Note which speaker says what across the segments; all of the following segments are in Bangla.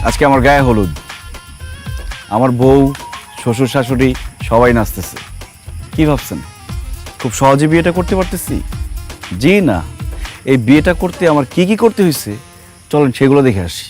Speaker 1: আজকে আমার গায়ে হলুদ, আমার বউ শ্বশুর শাশুড়ি সবাই নাচতেছে। কি ভাবছেন খুব সহজে বিয়েটা করতে পারতেছি? জি না, এই বিয়েটা করতে আমার কি কি করতে হয়েছে চলেন সেগুলো দেখে আসি।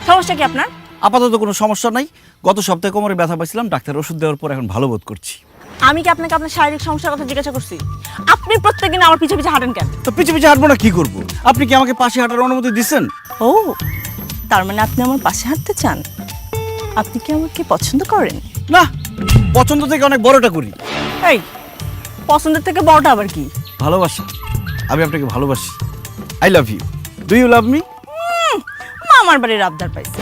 Speaker 2: সমস্যা কি আপনার?
Speaker 1: আপাতত কোনো সমস্যা নাই। গত সপ্তাহে কোমরে ব্যথা পাইছিলাম, ডাক্তার ওষুধ দেওয়ার পর এখন ভালো বোধ করছি।
Speaker 2: আমি কি আপনাকে আপনার শারীরিক সমস্যার কথা জিজ্ঞাসা করছি? আপনি প্রত্যেকদিন আমার পিছে পিছে হাঁটেন কেন?
Speaker 1: তো পিছে পিছে হাঁটবো না কি করবো? আপনি কি আমাকে পাশে হাঁটার অনুমতি দিচ্ছেন?
Speaker 2: ও, তার মানে আপনি আমার পাশে হাঁটতে চান? আপনি কি আমাকে পছন্দ করেন?
Speaker 1: না, পছন্দ থেকে অনেক বড়টা করি।
Speaker 2: এই, পছন্দের থেকে বড়টা আবার কি?
Speaker 1: ভালোবাসা। আমি আপনাকে ভালোবাসি। I love you. Do you love me?
Speaker 2: আমার বাড়ির আবদার পাইছে।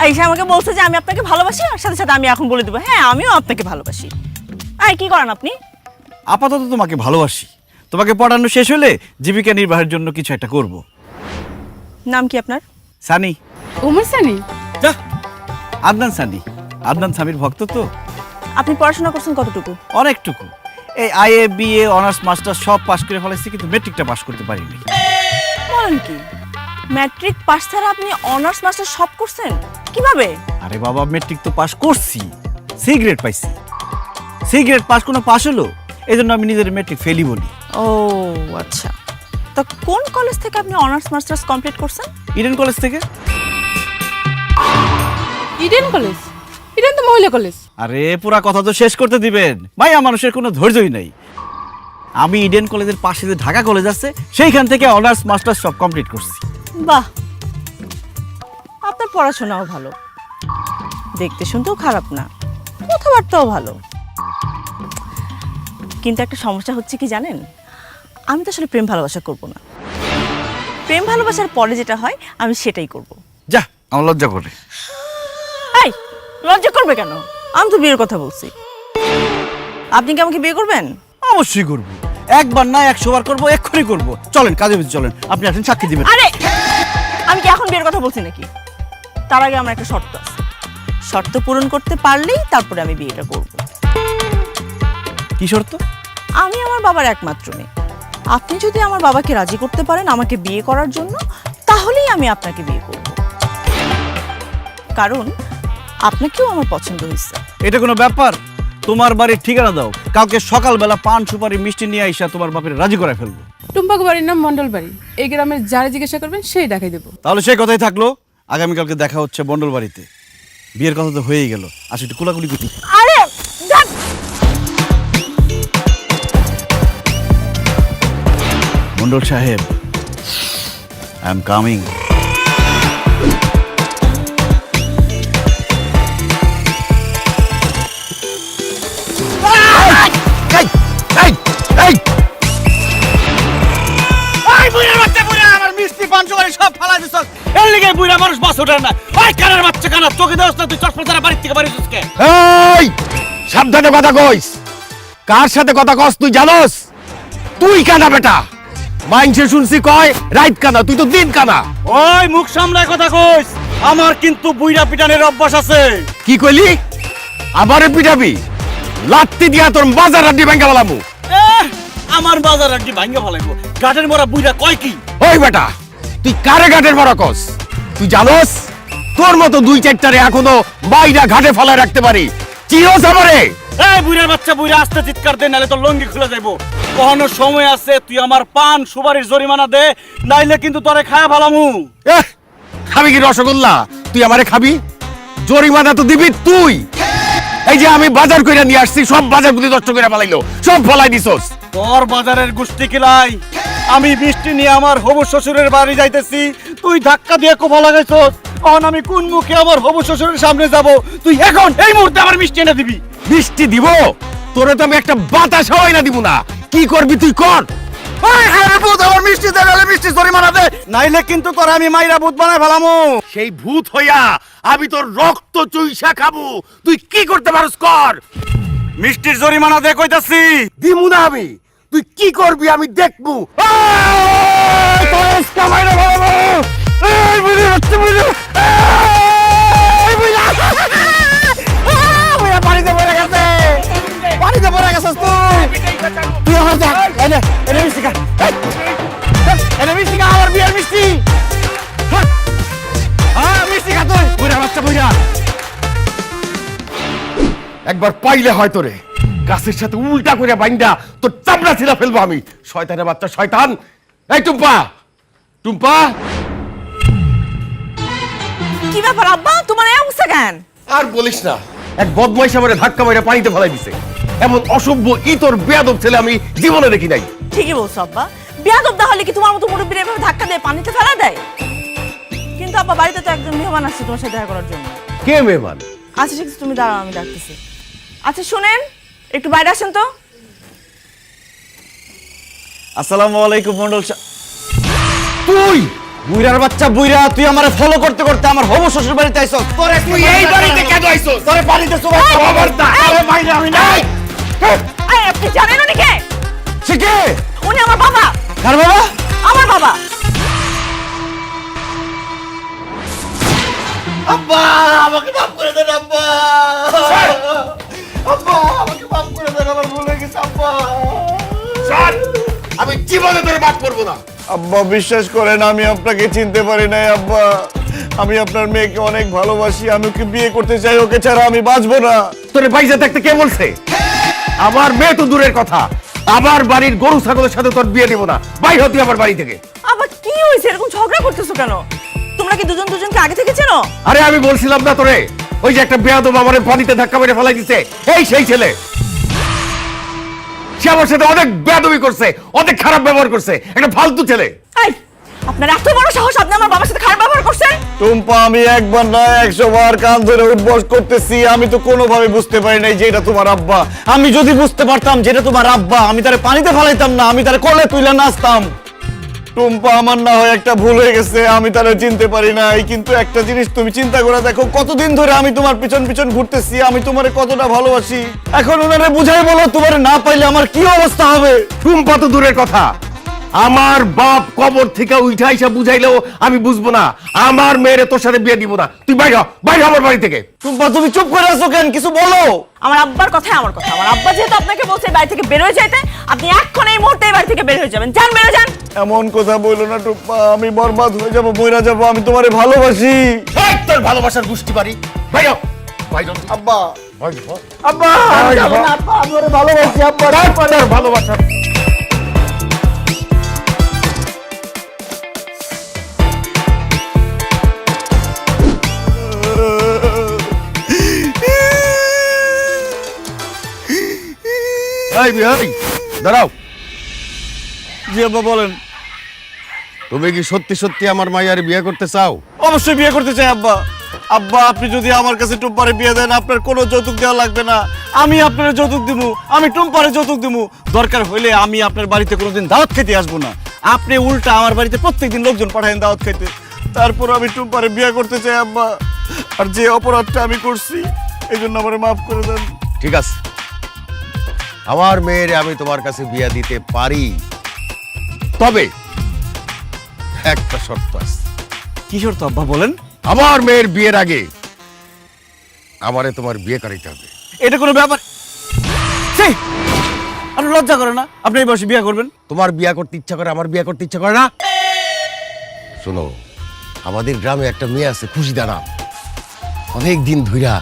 Speaker 2: এই সে আমাকে বলছে যে আমি আপনাকে ভালোবাসি, আর সাথে সাথে আমি এখন বলে দেবো হ্যাঁ আমিও আপনাকে ভালোবাসি। এই কি করেন আপনি?
Speaker 1: আপাতত তোমাকে ভালোবাসি। তোমাকে পড়ানো শেষ হলে জীবিকা নির্বাহের জন্য কিছু একটা করব।
Speaker 2: নাম কি আপনার?
Speaker 1: সানি।
Speaker 3: ওমর সানি?
Speaker 1: যা, আদনান সানি। আদনান স্বামীর ভক্ত তো।
Speaker 2: আপনি পড়াশোনা করছেন কতটুকু?
Speaker 1: অনেকটুকু। এই আইএ বিএ অনার্স মাস্টার্স সব পাশ করে ফেলেছি, কিন্তু মেট্রিকটা পাশ করতে পারিনি।
Speaker 2: বলেন কি, ম্যাট্রিক পাস ছাড়া আপনি অনার্স মাস্টার সব করছেন? কিভাবে?
Speaker 1: আরে বাবা, মেট্রিক তো পাশ করছি, সি গ্রেড পাইছি। সি গ্রেড পাস কোনো পাস হলো, এই জন্য আমি নিজের মেট্রিক ফেলই বলি।
Speaker 2: ও আচ্ছা, তা কোন কলেজ থেকে আপনি অনার্স মাস্টার্স কমপ্লিট করছেন?
Speaker 1: ইডেন কলেজ থেকে।
Speaker 3: Eden college? ইডেন তো মহিলা কলেজ।
Speaker 1: আরে পুরা কথা তো শেষ করতে দিবেন, মাইয়া মানুষের কোনো ধৈর্যই নাই। আমি ইডেন কলেজের পাশে যে ঢাকা কলেজ আছে সেইখান থেকে অনার্স মাস্টার্স সব কমপ্লিট করছি।
Speaker 2: বাহ, আপনার পড়াশোনাও ভালো, দেখতে শুনতেও খারাপ না, কথাবার্তাও ভালো। কিন্তু একটা সমস্যা হচ্ছে কি জানেন, আমি তো আসলে প্রেম ভালোবাসা করব না। প্রেম ভালোবাসার পরে যেটা হয় আমি সেটাই করব।
Speaker 1: যা, আমার লজ্জা করে।
Speaker 2: এই, লজ্জা করবে কেন? আমি তো বিয়ের কথা বলছি। আপনি কি আমাকে বিয়ে করবেন?
Speaker 1: অবশ্যই করবো, একবার না 100 বার করবো, এক্ষুনি করবো। চলেন কাজে বুঝে চলেন, আপনি আসেন সাক্ষী দিবেন।
Speaker 2: আরে, আমি কি এখন বিয়ের কথা বলছি নাকি? তার আগে আমার একটা শর্ত আছে, শর্ত পূরণ করতে পারলেই তারপরে আমি বিয়েটা করব।
Speaker 1: কি শর্ত?
Speaker 2: আমি আমার বাবার একমাত্র মেয়ে। আপনি যদি আমার বাবাকে রাজি করতে পারেন আমাকে বিয়ে করার জন্য, তাহলেই আমি আপনাকে বিয়ে করব। কারণ আপনাকেও আমার পছন্দ হয়েছে।
Speaker 1: এটা কোনো ব্যাপার? তোমার বাড়ির ঠিকানা দাও, কাউকে সকালবেলা পান সুপারি মিষ্টি নিয়ে আইসা তোমার বাপের রাজি করে ফেলবো।
Speaker 3: টুম্পাক বাড়ির নাম মন্ডল বাড়ি। এই গ্রামের যারা জিজ্ঞাসা করবেন সেই দেখাই দেবো।
Speaker 1: তাহলে সেই কথাই থাকলো, আগামীকালকে দেখা হচ্ছে মন্ডল বাড়িতে। বিয়ের কথা তো হয়েই গেল, আসলে একটু কোলাকুলি করতে।
Speaker 2: আরে যান।
Speaker 1: মন্ডল সাহেব, আই এম কামিং।
Speaker 4: সাবধানে কথা কইস। কার সাথে কথা কস তুই জানোস? তুই কানা বেটা, মাইনসে শুনছি কয় রাইত কানা, তুই তো দিন কানা।
Speaker 1: ওই মুখ সামলায় কথা কইস, আমার কিন্তু বুইড়া পিটানের অভ্যাস আছে।
Speaker 4: কি কইলি? আমারে পিটাবি? লাত্তি দিয়া তোর বাজার আড্ডি ভাঙ্গা ফেলামু।
Speaker 1: আমার বাজার আড্ডি ভাঙ্গা ফেলাইবো? গাটের মোরা বুইড়া কয় কি?
Speaker 4: ওই বেটা, তুই কারে ঘাটের বড় কস? তুই জানোস তোর মতো 2-4টারে এখনো বাইরা ঘাটে ফেলায় রাখতে পারি? চিনোস আমারে?
Speaker 1: এই বুইড়ার বাচ্চা, বুইড়া আস্তে চিৎকার দে, নালে তোর লঙ্গি খুলে যাইবো। কখনো সময় আছে, তুই আমার পান সুপারির জরিমানা দে, নাইলে কিন্তু তোরে খায়া ফেলামু।
Speaker 4: খাবি কি রসগোল্লা? তুই আমারে খাবি? জরিমানা তো দিবি তুই। এই যে আমি বাজার কইরা নিয়ে আসছি, সব বাজারগুলি নষ্ট করে ফেলাইলো, সব ফলাই দিছস।
Speaker 1: তোর বাজারের গোষ্ঠী কিলাই আমি বৃষ্টি নিয়ে আমার হবু শ্বশুরের বাড়ি যাইতেছি, তুই ধাক্কা দিয়ে কোফা লাগাইছস। এখন আমি কোন মুখে আমার হবু শ্বশুরের সামনে যাব? তুই এখন এই মুহূর্তে আমার মিষ্টি এনে দিবি।
Speaker 4: বৃষ্টি দিব তোরে তো আমি একটা বাতাস হয় না দিব না, কি করবি তুই কর।
Speaker 1: আমার মিষ্টি দে, নাহলে মিষ্টি জরিমানা দে, নাইলে কিন্তু তোর আমি মাইরা ভূত বানায় ফেলামু।
Speaker 4: সেই ভূত হইয়া আমি তোর রক্ত চুইসা খাবো, তুই কি করতে পারস কর।
Speaker 1: মিষ্টির জরিমানা দে কইতাছি।
Speaker 4: দিমু না আমি, তুই কি করবি আমি দেখবো।
Speaker 1: পানিতে পড়ে গেছে, পানিতে পড়ে গেছিস তুই আমার যা, এনে মিষ্টি খা, এনে মিষ্টি খা, আমার বিয়ের মিষ্টি। হ্যাঁ মিষ্টি খা তুই, বুড়া বাচ্চা বুড়া।
Speaker 4: একবার পাইলে হয় তোরে গাছের সাথে উল্টা করে বাইন্দা তোর চামড়া ছিঁড়া ফেলবো আমি। শয়তানের বাচ্চা শয়তান। এই টুম্পা, টুম্পা।
Speaker 2: কি ব্যাপার আব্বা, তোমার এই অবস্থা কেন?
Speaker 4: আর বলিস না, এক বদমাইশ আমারে ধাক্কা মাইরা পানিতে ফেলাই দিছে। এমন অসভ্য ইতর বেয়াদব ছেলে আমি জীবনে দেখি নাই।
Speaker 2: ঠিকই বলছো আব্বা, বিয়াদব তাহলে কি তোমার মতো মুরব্বীর এভাবে ধাক্কা দিয়ে পানিতে ফেলা দেয়? কিন্তু আব্বা বাড়িতে তো একজন মেহমান আসছে তোমার সাথে দেখা করার জন্য।
Speaker 4: কে মেহমান?
Speaker 2: আচ্ছা ঠিক আছে, তুমি দাঁড়াও, আমি ডাকতেছি। আচ্ছা শুনেন, একটু বাইরে আসেন তো।
Speaker 1: আসসালামু আলাইকুম মন্ডল সাহেব।
Speaker 4: তুই
Speaker 1: বুইরার বাচ্চা বুইরা, তুই আমারে ফলো করতে করতে আমার হবু শ্বশুর বাড়িতে আইছস। তোরে
Speaker 4: তুই এই বাড়িতে কেন আইছস?
Speaker 1: তোরে বাড়িতে সবাই
Speaker 4: খবরদার।
Speaker 1: আরে বাইরে আমি নাই।
Speaker 2: এই, আপনি জানেন উনি কে?
Speaker 1: সে কে?
Speaker 2: উনি আমার বাবা।
Speaker 1: কার বাবা?
Speaker 2: আমার বাবা।
Speaker 4: আব্বা আমাকে মাফ করে দেন আব্বা। আব্বা আমাকে মাফ করে দেন, আমার ভুল হয়ে গেছে আব্বা। আমি জীবনে তোরে মাফ করব না।
Speaker 1: আব্বা বিশ্বাস করেন, আমি আপনাকে চিনতে পারি নাই আব্বা। আমি আপনার মেয়েকে অনেক ভালোবাসি, আমি ওকে বিয়ে করতে চাই, ওকে ছাড়া আমি বাঁচবো না।
Speaker 4: তোরে বাইজা থাকতে কে বলছে? আমার মেয়ে তো দূরের কথা, আমার বাড়ির গরু ছাগলের সাথে তোর বিয়ে দেব না। বাইর হতি আমার বাড়ি থেকে।
Speaker 2: আবার কি হয়েছে, এরকম ঝগড়া করতেছো কেন? তোমরা কি দুজন দুজনকে আগে থেকে চেনো?
Speaker 4: আরে আমি বলছিলাম না তোরে, ওই যে একটা বেয়াদব আমারে পানিতে ধাক্কা মেরে ফেলাই দিছে, এই সেই ছেলে। সে আমার সাথে অনেক বেয়াদবি করছে, অনেক খারাপ ব্যবহার করছে, একটা ফালতু ছেলে।
Speaker 2: এই, আপনার এত বড় সাহস, আপনি আমার বাবার সাথে খারাপ ব্যবহার করছেন?
Speaker 1: টুম্পা, আমি একবার না 100 বার কান ধরে উঠবস করতেছি। আমি তো কোনোভাবে বুঝতে পারি নাই যে এটা তোমার আব্বা। আমি যদি বুঝতে পারতাম যেটা তোমার আব্বা, আমি তারে পানিতে ফেলাইতাম না, আমি তারে কোলে তুইলা নাচতাম। টুম্পা, আমার না হয় একটা ভুল হয়ে গেছে, আমি তারে চিনতে পারি নাই। কিন্তু একটা জিনিস তুমি চিন্তা করে দেখো, কতদিন ধরে আমি তোমার পিছন পিছন ঘুরতেছি, আমি তোমারে কতটা ভালোবাসি। এখন ওনারে বুঝাই বলো, তোমারে না পাইলে আমার কি অবস্থা হবে।
Speaker 4: টুম্পা তো দূরের কথা, আমার বাপ কবর থেকে উঠা এসে বুঝাইলেও আমি বুঝবো না। আমার মেয়েরে তোর সাথে বিয়ে দিব না। তুই বাইরে হ, বাইরে হ আমার বাড়ি থেকে।
Speaker 1: টুম্পা, তুমি চুপ করে আছো কেন? কিছু বলো।
Speaker 2: আমার আব্বার কথাই আমার কথা। আমার আব্বা যেহেতু আপনাকে বলছে এই বাড়ি থেকে বের হয়ে যাইতে, আপনি এখন এই মুহূর্তে এই বাড়ি থেকে বের হয়ে যাবেন। যান, বের হয়ে যান।
Speaker 1: এমন কথা বললো না টুম্পা, আমি বরবাদ হয়ে যাবো, মইরা যাবো। আমি তোমারে ভালোবাসি।
Speaker 4: এই তোর ভালোবাসার গোষ্ঠী বাড়ি, বাইরে হ, বাইরে হ।
Speaker 1: আব্বা,
Speaker 4: বাইরে হ।
Speaker 1: আব্বা, আমি যাবো না, আব্বা, আমি ওরে ভালোবাসি আব্বা।
Speaker 4: তোর ভালোবাসা। এই বিহারি দাঁড়াও।
Speaker 1: জি আব্বা, বলেন।
Speaker 4: তুমি কি সত্যি সত্যি আমার মাইয়ারে বিয়ে করতে চাও?
Speaker 1: অবশ্যই বিয়ে করতে চাই আব্বা। আব্বা, আপনি যদি আমার কাছে টুম্পারে বিয়ে দেন, আপনার কোনো যৌতুক দেওয়া লাগবে না। আমি আপনার যৌতুক দিব, আমি টুম্পারে যৌতুক দিব। দরকার হইলে আমি আপনার বাড়িতে কোনোদিন দাওয়াত খেতে আসবো না। আপনি উল্টা আমার বাড়িতে প্রত্যেকদিন লোকজন পাঠায়েন দাওয়াত খাইতে। তারপর আমি টুম্পারে বিয়ে করতে চাই আব্বা। আর যে অপরাধটা আমি করছি, এই জন্য আমার মাফ করে দেন।
Speaker 4: ঠিক আছে, আমার মেয়েরে আমি তোমার কাছে বিয়ে দিতে পারি, তবে একটা শর্ত আছে।
Speaker 1: কি শর্ত আব্বা, বলেন।
Speaker 4: আমার মেয়ের বিয়ের আগে আমারে তোমার বিয়ে করাইতে হবে।
Speaker 1: এটা কোনো ব্যাপার? ছি! আর লজ্জা করে না আপনি এই বয়সে বিয়ে করবেন?
Speaker 4: তোমার বিয়ে করতে ইচ্ছা করে, আমার বিয়ে করতে ইচ্ছা করে না? শোনো, আমাদের গ্রামে একটা মেয়ে আছে খুশিদা নাম। অনেক দিন ধইরা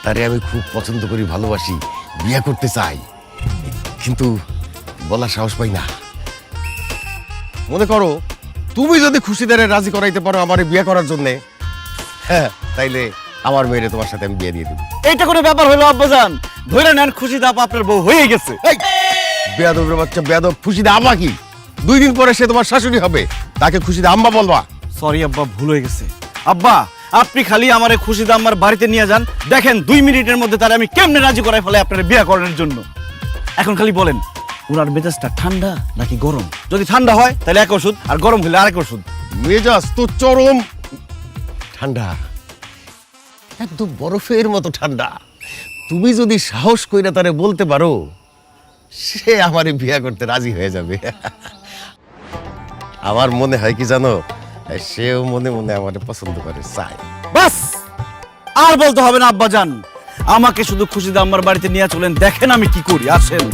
Speaker 4: তারে আমি খুব পছন্দ করি, ভালোবাসি, বিয়ে করতে চাই, কিন্তু বলার সাহস পাই না। মনে করো তুমি যদি খুশিদারে রাজি করাইতে পারো আমার বিয়ে করার জন্য, হ্যাঁ, তাইলে আমার মেয়েরে তোমার সাথে আমি বিয়ে দিয়ে দেব।
Speaker 1: এইটা কোনো ব্যাপার হলো আব্বাজান? ধরে নেন খুশি দাপ আপনার বউ হয়ে গেছে।
Speaker 4: এই বেয়াদবের বাচ্চা বেয়াদব, খুশিদা আমা কি? 2 দিন পরে সে তোমার শাশুড়ি হবে, তাকে খুশিতে আম্মা বলবা।
Speaker 1: সরি আব্বা, ভুল হয়ে গেছে। আব্বা, আপনি খালি আমারে খুশিদা আম্মার বাড়িতে নিয়ে যান, দেখেন 2 মিনিটের মধ্যে তারা আমি কেমনে রাজি করাই ফেলে আপনার বিয়ে করানোর জন্য। এখন খালি বলেন ওনার মেজাজটা ঠান্ডা নাকি গরম? যদি ঠান্ডা হয় তাহলে এক ওষুধ, আর গরম হলে আরেক ওষুধ।
Speaker 4: মেজাজ তো চরম ঠান্ডা, একদম বরফের মতো ঠান্ডা। তুমি যদি সাহস কইরা তারে বলতে পারো, সে আমারে বিয়ে করতে রাজি হয়ে যাবে। আমার মনে হয় কি জানো, সেও মনে মনে আমারে পছন্দ করে, চায়।
Speaker 1: বাস, আর বলতে হবে না আব্বা জান, আমাকে শুধু খুশিদা আম্মার বাড়িতে নিয়ে চলেন, দেখেন আমি কি করি। আসেন।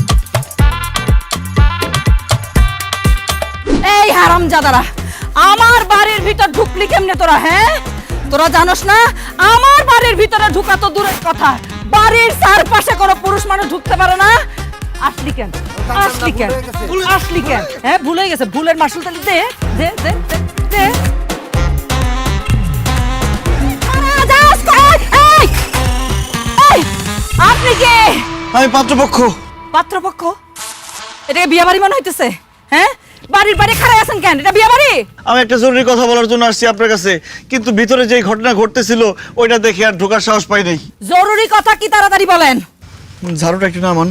Speaker 2: এই হারামজাদারা, আমার বাড়ির ভিতর ঢুকলি কেমনে তোরা? হ্যাঁ, তোরা জানোস না আমার বাড়ির ভিতরে ঢুকা তো দূরের কথা, বাড়ির চারপাশে কোনো পুরুষ মানুষ ঢুকতে পারে না। আসলি কেন? আসলি কেন? আসলি কেন? হ্যাঁ, ভুলে গেছে, ভুলের মাসুল তাহলে দে দে দে দে দে। আপনি কে?
Speaker 1: আমি পাত্রপক্ষ।
Speaker 2: পাত্রপক্ষ? এটাকে বিয়ে বাড়ি মনে হইতেছে? হ্যাঁ, বাড়ির বাইরে খাড়াই আছেন কেন? এটা বিয়ে বাড়ি?
Speaker 1: আমি একটা জরুরি কথা বলার জন্য আসছি আপনার কাছে, কিন্তু ভিতরে যে ঘটনা ঘটতেছিল ওইটা দেখে আর ঢোকার সাহস পাই নাই।
Speaker 2: জরুরি কথা কি, তাড়াতাড়ি বলেন।
Speaker 1: ঝাড়ুটা একটু নামান।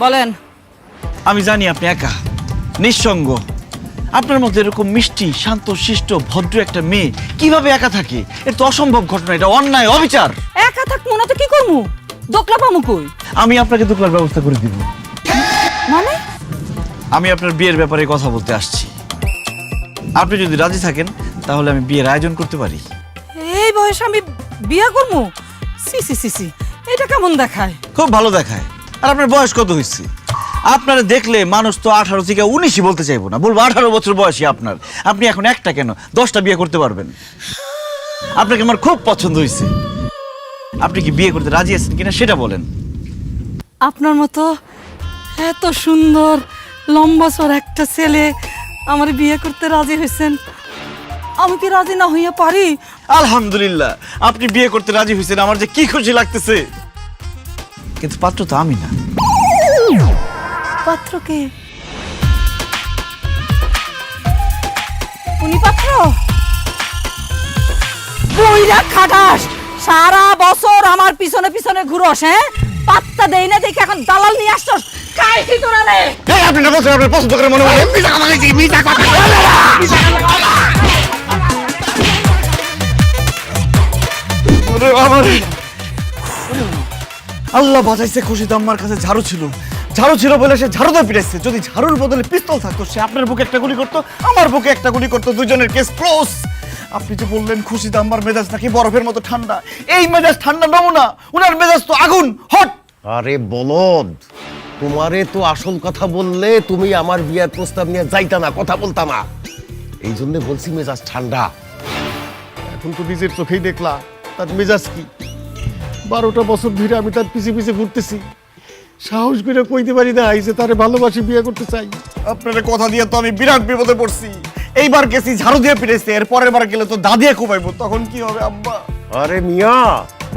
Speaker 2: বলেন।
Speaker 1: আমি জানি আপনি একা, নিঃসঙ্গ। আপনার মধ্যে এরকম মিষ্টি, শান্ত, শিষ্ট, ভদ্র একটা মেয়ে কিভাবে একা থাকে? এটা তো অসম্ভব ঘটনা, এটা অন্যায়, অবিচার।
Speaker 2: একা থাকবো না তো কি করবো? দোকলা পামু কই?
Speaker 1: আমি আপনাকে দোকলার ব্যবস্থা করে দিব।
Speaker 2: মানে?
Speaker 1: আমি আপনার বিয়ের ব্যাপারে কথা বলতে আসছি। আপনি যদি রাজি থাকেন তাহলে আমি বিয়ের আয়োজন করতে পারি।
Speaker 2: এই বয়সে আমি বিয়ে করবো? সি সি সি সি, এটা কেমন দেখায়?
Speaker 1: খুব ভালো দেখায়। আর আপনার বয়স কত হয়েছে? আপনারা দেখলে মানুষ তো 18 থেকে 19ই বলতে চাইবো না, বলবো 18 বছর বয়সী আপনার। আপনি এখন একটা কেন 10টা বিয়ে করতে পারবেন। আপনাকে আমার খুব পছন্দ হয়েছে। আপনি কি বিয়ে করতে রাজি আছেন কিনা সেটা বলেন।
Speaker 2: আপনার মতো এত সুন্দর লম্বা সর একটা ছেলে আমার বিয়ে করতে রাজি হয়েছেন, আমি কি রাজি না হইয়া পারি?
Speaker 1: আলহামদুলিল্লাহ, আপনি বিয়ে করতে রাজি হয়েছেন, আমার যে কি খুশি লাগতেছে। কিন্তু পাত্র তো আমি না।
Speaker 2: পাত্র কে? উনি পাত্র? বইরা খাটাস, সারা বছর আমার পিছনে পিছনে ঘুরস, হ্যাঁ? পাত্তা দেই না দেখে এখন দালাল নিয়ে আসছস। কাইছি তোরা রে?
Speaker 1: এই আপনি না বলছেন আপনার পছন্দ করে মনে মনে মিথ্যা কথা। ওরে বাবা রে। আল্লাহ বাঁচাইছে, খুশিতে আমার কাছে ঝাড়ু ছিল। ঝাড়ু ছিল বলে সে ঝাড়ু দিয়ে পিটাইছে। যদি ঝাড়ুর বদলে পিস্তল থাকতো, সে আপনার বুকে একটা গুলি করতো, আমার বুকে একটা গুলি করতো, দুজনের কেস ক্লোজ। আপনি যে বললেন খুশিতে আমার মেজাজ নাকি বরফের মতো ঠান্ডা, এই মেজাজ ঠান্ডা নমুনা, উনার মেজাজ তো আগুন, হট।
Speaker 4: আরে বলদ, তোমারে তো আসল কথা বললে তুমি আমার বিয়ার প্রস্তাব নিয়ে যাইতা না, কথা বলতা না। এই জন্য বলছি মেজাজ ঠান্ডা। এখন তো নিজের চোখেই দেখলা তার মেজাজ কি। 12টা বছর ধরে আমি তার পিছে পিছে ঘুরতেছি, সাহস করে কইতে পারি না এই যে তারে ভালোবাসি, বিয়ে করতে চাই।
Speaker 1: আপনার কথা দিয়ে তো আমি বিরাট বিপদে পড়ছি। এইবার গেছি ঝাড়ু দিয়ে পিটাইছে, এর পরের বার গেলে তো দা দিয়ে কোপাইবো, তখন কি হবে আব্বা?
Speaker 4: আরে মিয়া,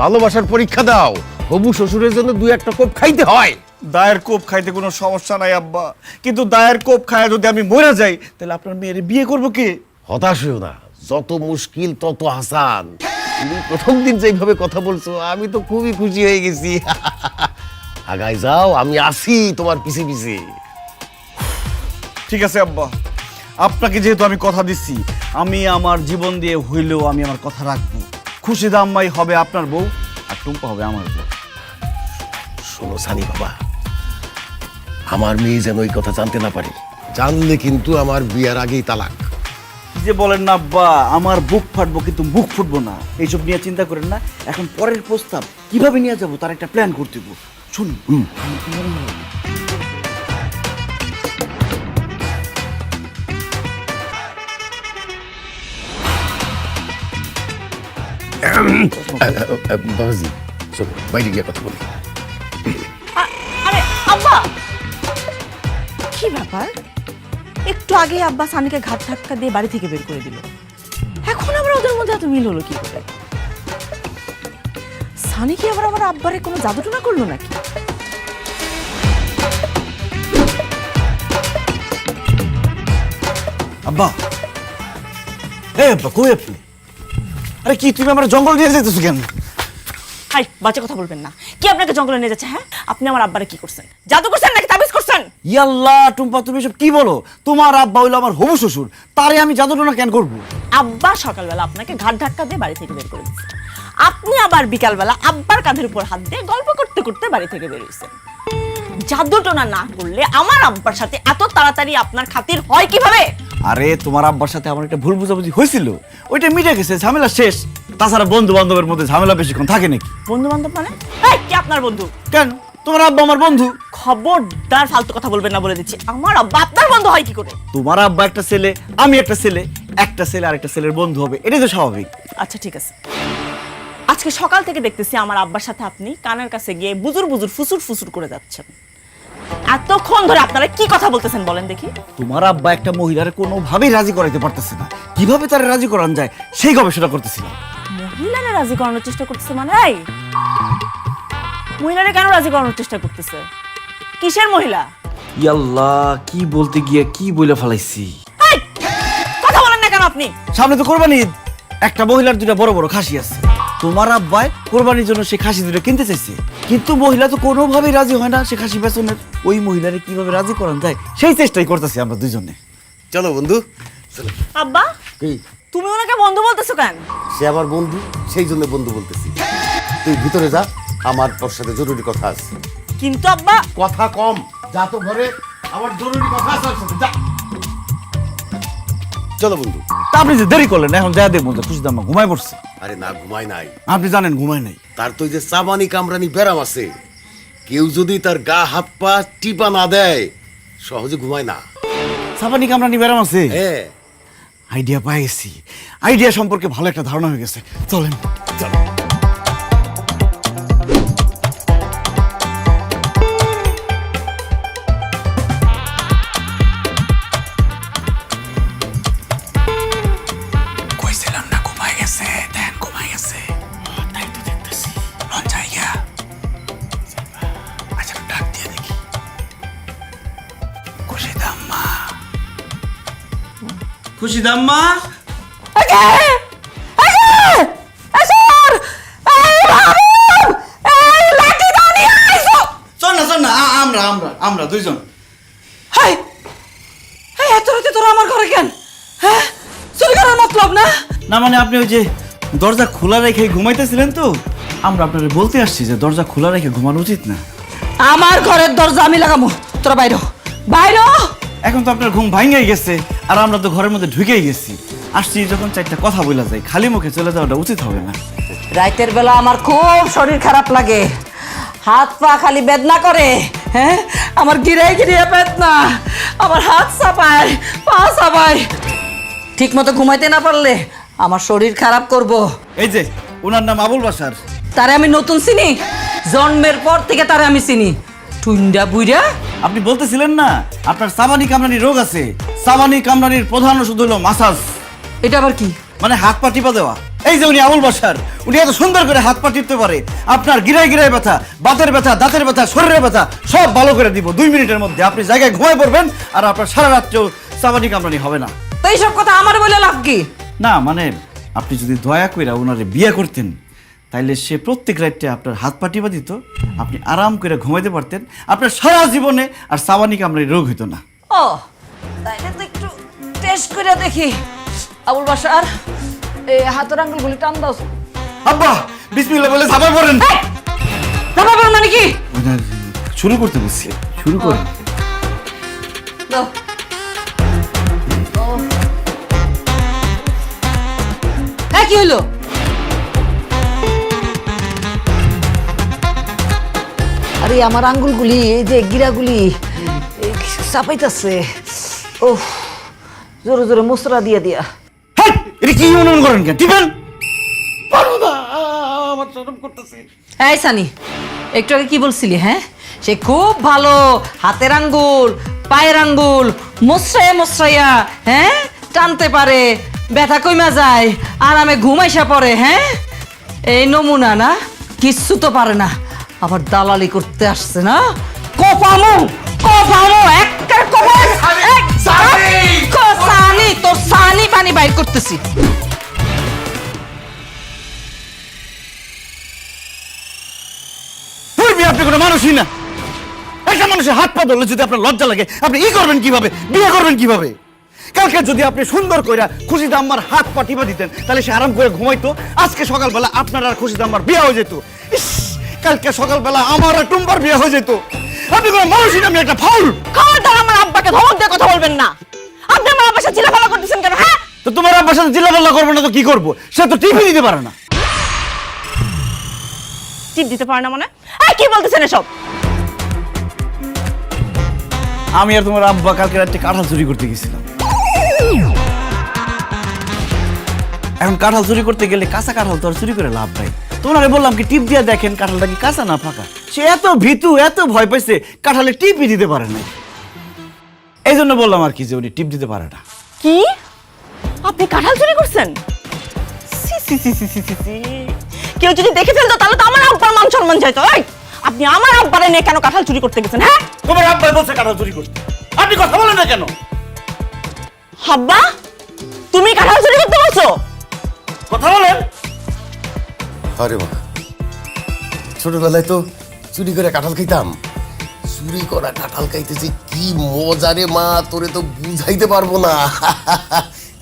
Speaker 4: ভালোবাসার পরীক্ষা দাও। হবু শ্বশুরের জন্য 2-1টা কোপ খাইতে হয়।
Speaker 1: দায়ের কোপ খাইতে কোনো সমস্যা নাই আব্বা, কিন্তু দায়ের কোপ খায় যদি আমি মরে যাই তাহলে আপনার মেয়ের বিয়ে করবো কে?
Speaker 4: হতাশ হইও না, যত মুশকিল তত হাসান। তুমি প্রথম দিন যেভাবে কথা বলছো আমি তো খুবই খুশি হয়ে গেছি। আগাই যাও, আমি আছি তোমার পিছে পিছে।
Speaker 1: ঠিক আছে আব্বা, আপনাকে যেহেতু আমি কথা দিচ্ছি, আমি আমার জীবন দিয়ে হইলেও আমি আমার কথা রাখবো। খুশিদা আম্মাই হবে আপনার বউ, আর টুম্পা হবে আমার বউ।
Speaker 4: শোনো সানি বাবা, আমার মেয়ে যেন ওই কথা জানতে না পারে, জানলে কিন্তু আমার বিয়ার আগেই তালাক।
Speaker 1: কি যে বলেন না আব্বা, আমার বুক ফাটবো কিন্তু মুখ ফুটবো না। এইসব নিয়ে চিন্তা করেন না, এখন পরের প্রস্তাব কিভাবে নিয়ে যাবো তার একটা প্ল্যান করতে হবে। শুনুন,
Speaker 4: বাবাজি শোনো, বাইরে গিয়ে কথা বলি।
Speaker 2: আরে আব্বা, কি ব্যাপার? একটু আগে আব্বা সানিকে ঘাট ধাক্কা দিয়ে বাড়ি থেকে বের করে দিল, এখন আবার ওদের মধ্যে এত মিল হলো কি করে? সানি কি আবার আমার আব্বারে কোনো জাদুটনা করলো নাকি?
Speaker 1: আব্বা, আব্বা কই আপনি? আরে কি তুমি আমার জঙ্গল নিয়ে যেতেছো কেন?
Speaker 2: হাই, বাজে কথা বলবেন না। কি আপনাকে জঙ্গলে নিয়ে যাচ্ছে? হ্যাঁ, আপনি আমার আব্বারে কি করছেন? জাদু করছেন নাকি তাবিজ করছেন?
Speaker 1: ইয়াল্লাহ টুম্পা, তুমি সব কি বলো? তোমার আব্বা হইলো আমার হবু শ্বশুর, তারে আমি জাদুটোনা কেন করবো?
Speaker 2: আব্বা সকালবেলা আপনাকে ঘাট ধাক্কা দিয়ে বাড়ি থেকে বের করে দিচ্ছে, আপনি আবার বিকালবেলা আব্বার কাঁধের উপর হাত দিয়ে গল্প করতে করতে বাড়ি থেকে বের হয়েছেন। জাদুটোনা না করলে আমার আব্বার সাথে এত তাড়াতাড়ি আপনার খাতির হয় কিভাবে?
Speaker 1: আরে তোমার আব্বার সাথে আমার একটা ভুল বুঝাবুঝি হয়েছিল, ওইটা মিটে গেছে, ঝামেলা শেষ। তাছাড়া বন্ধু বান্ধবের মধ্যে ঝামেলা বেশিক্ষণ থাকে নাকি?
Speaker 2: বন্ধু বান্ধব মানে? এই, কি আপনার বন্ধু?
Speaker 1: কেন, তোমার আব্বা আমার বন্ধু।
Speaker 2: খবরদার ফালতু কথা বলবেন না বলে দিচ্ছি। আমার আব্বা আপনার বন্ধু হয় কি করে?
Speaker 1: তোমার আব্বা একটা ছেলে, আমি একটা ছেলে, একটা ছেলে আরেকটা ছেলের বন্ধু হবে, এটাই তো স্বাভাবিক।
Speaker 2: আচ্ছা ঠিক আছে, আজকে সকাল থেকে দেখতেছি আমার আব্বার সাথে আপনি কানের কাছে গিয়ে বুজুর বুজুর ফুসুর ফুসুর করে যাচ্ছেন। এতক্ষণ ধরে আপনারা কি কথা বলতেছেন বলেন দেখি?
Speaker 1: তোমার আব্বা একটা মহিলার কোনোভাবেই রাজি করাইতে পারতেছে না, কিভাবে তারা রাজি করানো যায় সেই গবেষণা করতেছিলাম।
Speaker 2: মহিলারা রাজি করানোর চেষ্টা করতেছে মানে? এই, মহিলারা কেন রাজি করানোর চেষ্টা করতেছে? কিসের মহিলা?
Speaker 1: ইয়াল্লাহ, কি বলতে গিয়ে কি বলে ফেলাইছি।
Speaker 2: এই, কথা বলেন না কেন আপনি?
Speaker 1: সামনে তো কোরবানি ঈদ, একটা মহিলার দুটা বড় বড় খাসি আছে। তোমার আব্বাই কোরবানির জন্য সে খাসি দুটো কিনতে চাইছে, কিন্তু মহিলা তো কোনোভাবেই রাজি হয় না সে খাসি বেচনের। ওই মহিলারে কিভাবে রাজি করানো যায় সেই চেষ্টাই করতেছি আমরা দুজনে।
Speaker 4: চলো বন্ধু, চলো।
Speaker 2: আব্বা,
Speaker 4: কি?
Speaker 2: তুমি ওনাকে বন্ধু বলতেছো কেন?
Speaker 4: সে আমার বন্ধু, সেই জন্য বন্ধু বলতেছি। তুই ভিতরে যা, আমার তোর সাথে জরুরি কথা আছে।
Speaker 2: কিন্তু আব্বা,
Speaker 4: কথা কম, যা তো ঘরে, আমার জরুরি কথা আছে ওর সাথে, যা। চলো বন্ধু।
Speaker 1: তা আপনি যে দেরি করলেন, এখন যা দেখবো খুশি দাম্মা ঘুমায় পড়ছে।
Speaker 4: আরে না, ঘুমাই নাই।
Speaker 1: আপনি জানেন ঘুমায় নাই।
Speaker 4: তার তো যে চাবানি কামরানি ব্যারাম আছে, কেউ যদি তার গা হাত পা টিপা না দেয় সহজে ঘুমায় না।
Speaker 1: সাপানি কামরানি ব্যারাম আছে?
Speaker 4: হ্যাঁ,
Speaker 1: আইডিয়া পাই গেছি, আইডিয়া সম্পর্কে ভালো একটা ধারণা হয়ে গেছে। চলেন চলো। কইছিলাম না ঘুমায় গেছে, দেন ঘুমায় গেছে। তাই তো দেখতেছি, লজ্জায় গিয়া। আচ্ছা ডাক দিয়ে দেখি। খুশি দাম্মা, খুশি দাম্মা। আমরা দুইজন।
Speaker 2: হাই, এই এত রাতে তোরা আমার ঘরে কেন? হ্যাঁ, চুরি করার মতলব না?
Speaker 1: না মানে আপনি ওই যে দরজা খোলা রেখে ঘুমাইতেছিলেন তো, আমরা আপনাকে বলতে আসছি যে দরজা খোলা রেখে ঘুমানো উচিত না।
Speaker 2: আমার ঘরের দরজা আমি লাগামু, তোরা বাইরো বাইরো।
Speaker 1: এখন তো আপনার ঘুম ভাঙেই গেছে, আর আমরা তো ঘরের মধ্যে ঢুকেই গেছি। আসছি যখন চারটা কথা বলা যায়, খালি মুখে চলে যাওয়াটা উচিত হবে না।
Speaker 2: রাতের বেলা আমার খুব শরীর খারাপ লাগে, হাত পা খালি বেদনা করে। হ্যাঁ, আমার গিরে গিরে বেদনা, আমার হাত চাপায়, পা চাপায়। ঠিক মতো ঘুমাইতে না পারলে আমার শরীর খারাপ করব।
Speaker 1: এই যে ওনার নাম আবুল বাশার।
Speaker 2: তারে আমি নতুন চিনি, জন্মের পর থেকে তারে আমি চিনি। টুইন্ডা বুইরা।
Speaker 1: আপনি বলতেছিলেন না আপনার সাবানি কামরানি রোগ আছে? সাবানি কামরানির প্রধান ওষুধ হলো মাসাজ।
Speaker 2: এটা আবার কি?
Speaker 1: মানে হাত পা টিপা দেওয়া। এই যে উনি আবুল বাশার, উনি এত সুন্দর করে হাত পা টিপতে পারে, আপনার গিরায় গিরায় ব্যথা, বাতের ব্যথা, দাঁতের ব্যথা, শরীরের ব্যথা সব ভালো করে দিব 2 মিনিটের মধ্যে। আপনি জায়গায় ঘুমায় পড়বেন আর আপনার সারা রাত্রেও সাবানি কামরানি হবে না।
Speaker 2: তো এইসব কথা আমার বলে লাভ কি?
Speaker 1: না মানে আপনি যদি দয়া করে ওনারে বিয়ে করতেন, তাইলে সে প্রত্যেক রাতে আপনার হাত পা টিপা দিত, আপনি আরাম করে ঘুমাইতে পারতেন, আপনার সারা জীবনে আর সাবানি কামরানি রোগ হইতো না।
Speaker 2: ও, তাইলে তো একটু টেস্ট করে দেখি। আবুল বাশার, এই হাতের আঙ্গুলগুলি টান দাও।
Speaker 1: আব্বা বিসমিল্লাহ বলে ঝাঁপাই পড়েন।
Speaker 2: ঝাঁপাই পড়েন মানে কি?
Speaker 1: শুরু করতে বলছি, শুরু করেন।
Speaker 2: দাও। হ্যাঁ, কি হইলো? আরে আমার আঙ্গুলগুলি, এই যে গিরাগুলি চাপাইতেছে। ও, জোরে জোরে মশলা দিয়া দিয়া।
Speaker 1: হেই, এটা কি মনে করেন কেন? টিপেন পারো না, আমার শরম করতেছে।
Speaker 2: এই সানি, একটু আগে কি বলছিলি? হ্যাঁ, সে খুব ভালো হাতের আঙ্গুল, পায়ের আঙ্গুল মশরাইয়া মশরাইয়া, হ্যাঁ, টানতে পারে, ব্যথা কইমা যায়, আরামে ঘুমাইসা পড়ে। হ্যাঁ, এই নমুনা না, কিচ্ছু তো পারে না, আবার দালালি করতে আসছে না। কোপামু কোপামু একটা কোপাই। সানি পানি বাইর করতেছি।
Speaker 1: আপনি কোনো মানুষই না। একটা মানুষের হাত পা ধরলে যদি আপনার লজ্জা লাগে, আপনি ই করবেন কিভাবে, বিয়ে করবেন কিভাবে? কালকে যদি আপনি সুন্দর কইরা খুশিতে আম্মার হাত পা টিপা দিতেন, তাহলে সে আরাম করে ঘুমাইতো। আজকে সকালবেলা আপনার আর খুশিতে আম্মার বিয়ে হয়ে যেত। ইস, কালকে সকালবেলা আমার আর টুম্বার বিয়ে হয়ে যেত। আপনি কোনো মানুষই না, আমি একটা ফাউল।
Speaker 2: খবরদার আমার আব্বাকে ধমক দিয়ে কথা বলবেন না। আপনি আমার আব্বার সাথে চিল্লাফাল্লা করতেছেন কেন? হ্যাঁ,
Speaker 1: তো তোমার আব্বার সাথে চিল্লাপাল্লা করবো না তো কি করবো? সে তো টিভি দিতে পারে না।
Speaker 2: টিপ দিতে পারে না মানে? কি বলতেছেন এসব?
Speaker 1: আমি আর তোমার আব্বা কালকে রাতে কাঁঠাল চুরি করতে গেছিলাম। এখন কাঁঠাল চুরি করতে গেলে কাঁচা কাঁঠাল তো আর চুরি করে লাভ নাই। তোমারে বললাম কি টিপ দিয়ে দেখেন কাঁঠালটা কি কাঁচা না ফাঁকা। সে এত ভীতু, এত ভয় পাইছে, কাঁঠালে টিপই দিতে পারে না। এই জন্য বললাম আর কি যে উনি টিপ দিতে পারে না।
Speaker 2: কি? আপনি কাঁঠাল চুরি করছেন? সি সি সি সি সি সি সি। কেউ যদি দেখে ফেলতো তাহলে তো আমার আব্বার মান সম্মান যাইতো। এই, আপনি আমার আব্বারে নিয়ে কেন কাঁঠাল চুরি করতে গেছেন? হ্যাঁ,
Speaker 1: তোমার আব্বাই বলছে কাঁঠাল চুরি করতে, আপনি কথা বলেন না কেন?
Speaker 2: আব্বা, তুমি কাঁঠাল চুরি করতে বলছো?
Speaker 1: কথা বলেন।
Speaker 4: আরে মা, ছোটবেলায় তো চুরি করে কাঁঠাল খাইতাম। চুরি করা কাঁঠাল খাইতেছি কি মজা রে মা, তোরে তো বুঝাইতে পারবো না।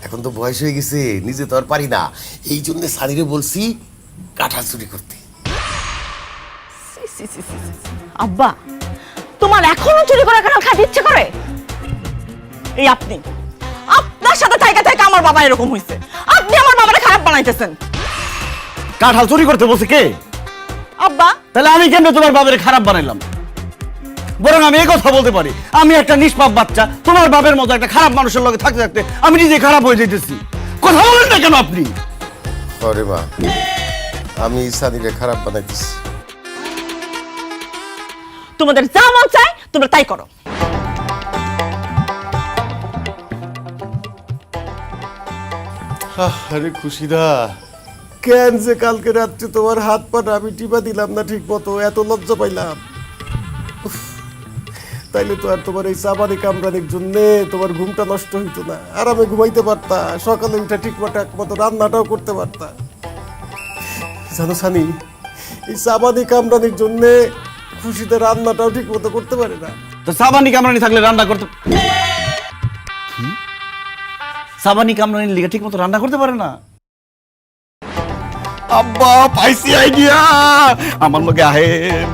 Speaker 4: এখন তো বয়স হয়ে গেছে, নিজে তো আর পারি না। এই জন্য সানিরে বলছি কাঁঠাল চুরি করতে।
Speaker 2: সি সি সি সি সি। আব্বা, তোমার এখনো চুরি করা কাঁঠাল খাইতে ইচ্ছে করে? এই আপনি, আপনার সাথে থাইকা থাইকা আমার বাবা এরকম হইছে। আপনি আমার বাবারে খারাপ বানাইতেছেন।
Speaker 1: কাঁঠাল চুরি করতে বলছে কে?
Speaker 2: আব্বা,
Speaker 1: তাহলে আমি কেন তোমার বাবার খারাপ বানাইলাম? বরং আমি এই কথা বলতে পারি, আমি একটা নিষ্পাপ বাচ্চা, তোমার বাবার মতো একটা খারাপ মানুষের লগে থাকতে থাকতে আমি নিজে খারাপ হয়ে যাইতেছি। কথা বলেন না কেন আপনি?
Speaker 4: আরে মা, আমি সানিরে খারাপ বানাইতেছি।
Speaker 2: তোমাদের যা মন চায় তোমরা তাই করো।
Speaker 4: আরে খুশিদা, কেন যে কালকে রাত্রে তোমার হাত পাটা আমি টিপা দিলাম না ঠিক মতো, এত লজ্জা পাইলাম। উফ, তাইলে তো আর তোমার এই চাবানি কামড়ানির জন্য তোমার ঘুমটা নষ্ট হইতো না, আরামে ঘুমাইতে পারতা, সকালে উঠে ঠিক মতো রান্নাটাও করতে পারতা। জানো সানি, এই চাবানি কামড়ানির জন্য খুশিতে রান্নাটাও ঠিক মতো করতে পারে না।
Speaker 1: তো সাবানি কামরানি থাকলে রান্না করতে, সাবানি কামরানির লিগে ঠিক মতো রান্না করতে পারে না? আব্বা, পাইছি আইডিয়া, আমার লগে আহেন।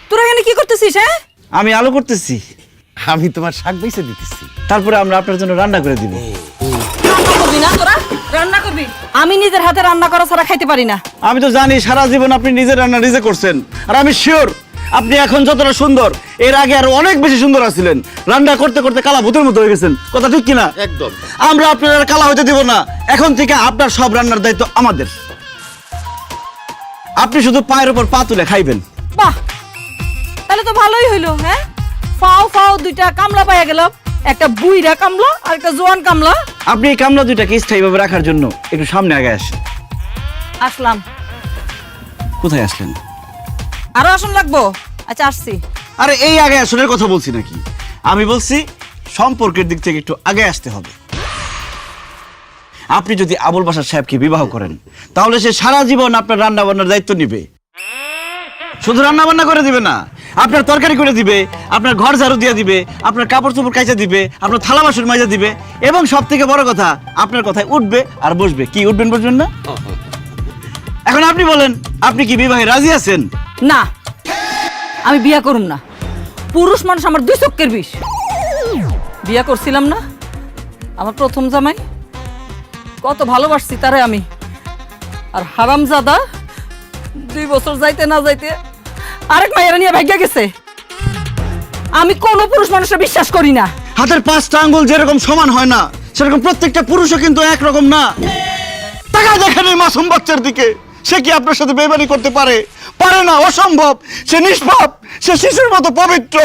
Speaker 2: তোরা এখানে কি করতেছিস? হ্যাঁ,
Speaker 1: আমি আলো করতেছি,
Speaker 4: আমি তোমার শাক বেঁচে দিতেছি।
Speaker 1: তারপরে আমরা আপনার জন্য রান্না করে দিব।
Speaker 2: রান্না করবি না? তোরা রান্না করবি? আমি নিজের হাতে রান্না করা ছাড়া খাইতে পারি না।
Speaker 1: আমি তো জানি সারা জীবন আপনি নিজের রান্না নিজে করছেন, আর আমি শিওর আপনি এখন যতটা সুন্দর এর আগে আরো অনেক বেশি সুন্দর আছিলেন। রান্না করতে করতে কালা ভূতের মতো হয়ে গেছেন, কথা ঠিক কিনা?
Speaker 4: একদম।
Speaker 1: আমরা আপনার আর কালা হইতে দিব না, এখন থেকে আপনার সব রান্নার দায়িত্ব আমাদের। আপনি শুধু পায়ের উপর পা তুলে খাইবেন।
Speaker 2: বাহ, তাহলে তো ভালোই হইলো। হ্যাঁ, ফাও ফাও দুইটা কামলা পাইয়া গেল, একটা বুইরা কামলা আর একটা জোয়ান কামলা।
Speaker 1: আপনি এই কামলা দুইটাকে স্থায়ীভাবে রাখার জন্য একটু সামনে আগে আসেন।
Speaker 2: আসলাম।
Speaker 1: কোথায় আসলেন?
Speaker 2: আরো আসন লাগবো? আচ্ছা, আসছি।
Speaker 1: আরে এই আগে আসনের কথা বলছি নাকি, আমি বলছি সম্পর্কের দিক থেকে একটু আগে আসতে হবে। আপনি যদি আবুল বাসার সাহেবকে বিবাহ করেন, তাহলে সে সারা জীবন আপনার রান্না বান্নার দায়িত্ব নিবে। শুধু রান্না বান্না করে দিবে না, আপনার তরকারি করে দিবে, আপনার ঘর ঝাড়ু দিয়ে দিবে, আপনার কাপড় চোপড় কাচা দিবে, আপনার থালা বাসন মাজা দিবে, এবং সব থেকে বড় কথা আপনার কথায় উঠবে আর বসবে। কি উঠবেন বসবেন না? এখন আপনি বলেন, আপনি কি বিবাহে রাজি আছেন?
Speaker 2: না, আমি বিয়া করুম না। পুরুষ মানুষ আমার দুই চক্কের বিষ। বিয়া করছিলাম না, আমার প্রথম জামাই, কত ভালোবাসছি তারে আমি। আর হারামজাদা 2 বছর যাইতে না যাইতে আরেক মায়েরা নিয়ে ভাগ্য গেছে। আমি কোনো পুরুষ মানুষের বিশ্বাস করি না।
Speaker 1: হাতের 5টা আঙ্গুল যেরকম সমান হয় না, সেরকম প্রত্যেকটা পুরুষও কিন্তু একরকম না। টাকা দেখেন এই মাসুম বাচ্চার দিকে, সে কি আপনার সাথে বেইমানি করতে পারে? পারে না, অসম্ভব। সে নিষ্পাপ, সে শিশুর মতো পবিত্র।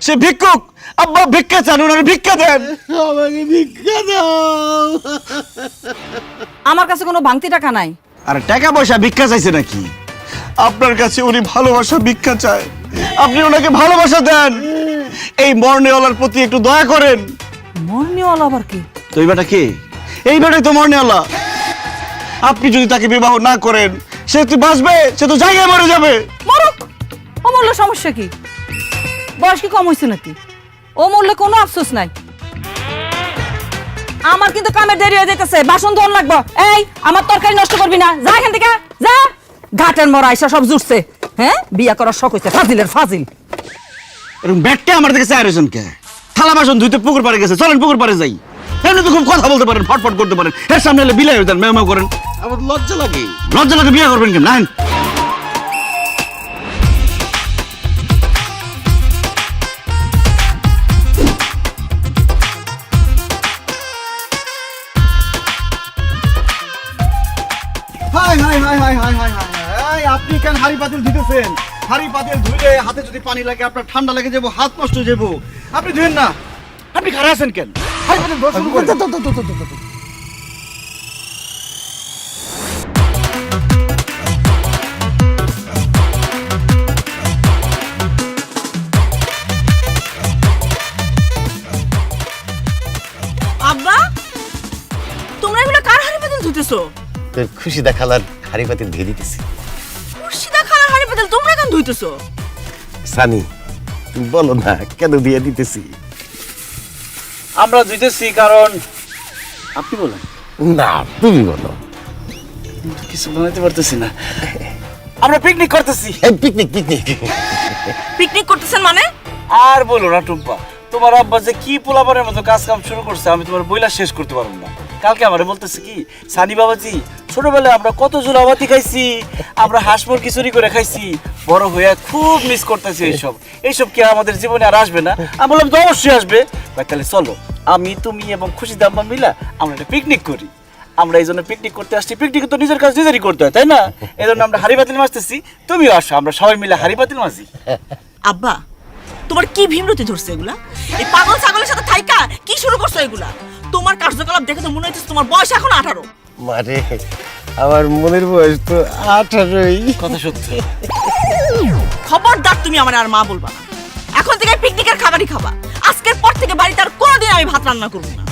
Speaker 1: সে ভিক্ষুক। আব্বা ভিক্ষা চান, ওনার ভিক্ষা দেন।
Speaker 4: আমাকে ভিক্ষা দাও।
Speaker 2: আমার কাছে কোনো ভাঙতি টাকা নাই।
Speaker 1: আর টাকা পয়সা ভিক্ষা চাইছে নাকি? আপনার কাছে উনি ভালোবাসা ভিক্ষা চায়, আপনি ওনাকে ভালোবাসা দেন। এই মরনেওয়ালার প্রতি একটু দয়া করেন।
Speaker 2: মরনিওয়ালা আবার কি?
Speaker 1: তো এই বেটা কে? এই বেটাই তো মরনেওয়ালা। আপনি যদি তাকে বিবাহ না করেন, সে তো বাঁচবে, সে তো জায়গায় মরে যাবে।
Speaker 2: মরক, ও মরলে সমস্যা কি? বয়স কি কম হয়েছে নাকি? ও মরলে কোনো আফসোস নাই। আমার কিন্তু কামের দেরি হয়ে যাইতেছে, বাসন ধোন লাগবো। এই আমার তরকারি নষ্ট করবি না, যা এখান থেকে যা। ঘাটের মরা আইসা সব জুটছে। হ্যাঁ, বিয়া করার শখ হয়েছে, ফাজিলের ফাজিল।
Speaker 1: এরকম ব্যাগটা আমার দিকে চায় রয়েছেন কে? থালা বাসন ধুইতে পুকুর পাড়ে গেছে, চলেন পুকুর পাড়ে যাই। এমনি তো খুব কথা বলতে পারেন, ফটফট করতে পারেন। এর সামনে এলে বিলাই হয়ে যান, মেও মেও করেন।
Speaker 4: আমার লজ্জা লাগে।
Speaker 1: লজ্জা লাগে বিয়ে করবেন কেন? নাহেন। হাই হাই হাই হাই হাই হাই হাই, আপনি কেন হাড়ি পাতিল ধুইতেছেন? হাড়ি পাতিল ধুইলে হাতে যদি পানি লাগে, আপনার ঠান্ডা লেগে যাবো, হাত নষ্ট হয়ে যাবো। আপনি ধুয়েন না, আপনি খারাপ আছেন কেন? হাড়ি পাতিল ধোয়া শুরু করেন।
Speaker 2: আব্বা, তোমরা এগুলো কার হাড়ি পাতিল ধুতেছো?
Speaker 4: তোর খুশি দেখালার হাড়ি পাতিল ধুয়ে দিতেছি।
Speaker 2: মুর্শিদা খালার হাড়ি পাতিল তোমরা কেন ধুইতেছো?
Speaker 4: সানি, তুমি বলো না কেন দিয়ে দিতেছি?
Speaker 1: আমরা ধুইতেছি কারণ আপনি বলেন।
Speaker 4: না, তুমি বলো।
Speaker 1: কিছু বানাইতে পারতেছি না। আমরা পিকনিক করতেছি।
Speaker 4: এই পিকনিক পিকনিক।
Speaker 2: পিকনিক করতেছেন মানে?
Speaker 1: আর বলো না টুম্পা, তোমার আব্বা যে কি পোলাপানের মতো কাজ কাম শুরু করছে, আমি তোমার বইলা শেষ করতে পারবো না। কালকে আমারে বলতেছে কি, সানি বাবাজি ছোটবেলায় আমরা কত জুলাবাতি খাইছি, আমরা হাঁস মুরগি চুরি করে খাইছি, বড় হয়ে খুব মিস করতেছি এইসব। এইসব কি আমাদের জীবনে আর আসবে না? আমি বললাম তো অবশ্যই আসবে। ভাই তাহলে চলো, আমি তুমি এবং খুশি দাম্মা মিলা আমরা একটা পিকনিক করি। আমরা এই জন্য পিকনিক করতে আসছি। পিকনিক তো নিজের কাজ নিজেরই করতে হয়, তাই না? এই জন্য আমরা হাড়ি পাতিল মাছতেছি, তুমিও আসো, আমরা সবাই মিলে হাড়ি পাতিল মাছি।
Speaker 5: আব্বা, তোমার কি ভীমরতি ধরছে এগুলা? এই পাগল ছাগলের সাথে থাইকা কি শুরু করছো এগুলা? তোমার কার্যকলাপ দেখে তো মনে হচ্ছে তোমার বয়স এখন 18।
Speaker 4: মারে, আমার মনের বয়স তো 18ই।
Speaker 1: কথা সত্যি।
Speaker 5: খবরদার তুমি আমার আর মা বলবা না। এখন থেকে পিকনিকের খাবারই খাবা। আজকের পর থেকে বাড়িতে আর কোনোদিন আমি ভাত রান্না করব না।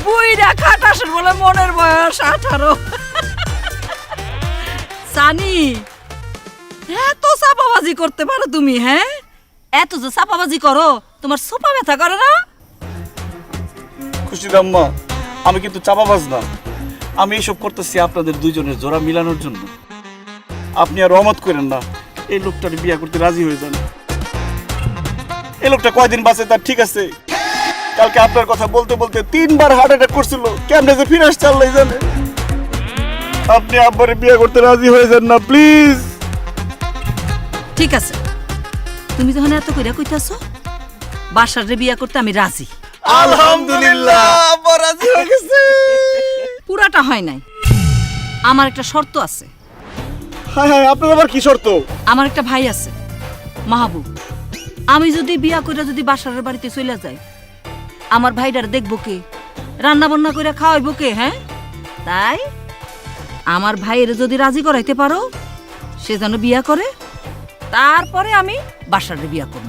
Speaker 2: বুইরা খাটাসের বলে মনের বয়স 18। সানি, এত চাপাবাজি করতে পারো তুমি? হ্যাঁ, এত যে চাপাবাজি করো, তোমার সোপা ব্যথা করে না?
Speaker 1: খুশি দাম্মা, আমি কিন্তু চাপাবাজ না। আমি এইসব করতেছি আপনাদের দুইজনের জোড়া মিলানোর জন্য। আপনি আর রহমত করেন না, এই লোকটার বিয়ে করতে রাজি হয়ে যান। এই লোকটা কয়দিন বাঁচে তার ঠিক আছে। কালকে আপনার কথা বলতে বলতে 3 বার হার্ট অ্যাটাক করছিল, কেমনে যে ফিরে আসছে আল্লাহ জানে। আপনি আব্বারে বিয়ে করতে রাজি হয়ে যান না প্লিজ।
Speaker 2: ঠিক আছে, তুমি যখন এত কইরা কইতাছো, বাসার রে বিয়া করতে আমি রাজি।
Speaker 1: আলহামদুলিল্লাহ, আব্বা রাজি হয়ে গেছে।
Speaker 2: পুরাটা হয় নাই, আমার একটা শর্ত আছে।
Speaker 1: হ্যাঁ হ্যাঁ, আপনার আবার কি শর্ত?
Speaker 2: আমার একটা ভাই আছে মাহবুব। আমি যদি বিয়া কইরা যদি বাসারের বাড়িতে চলে যাই, আমার ভাইটার দেখবো কে? রান্না বান্না কইরা খাওয়াইবো কে? হ্যাঁ, তাই আমার ভাইয়ের যদি রাজি করাইতে পারো, সে যেন বিয়া করে, তারপরে আমি বাসারে বিয়া করব।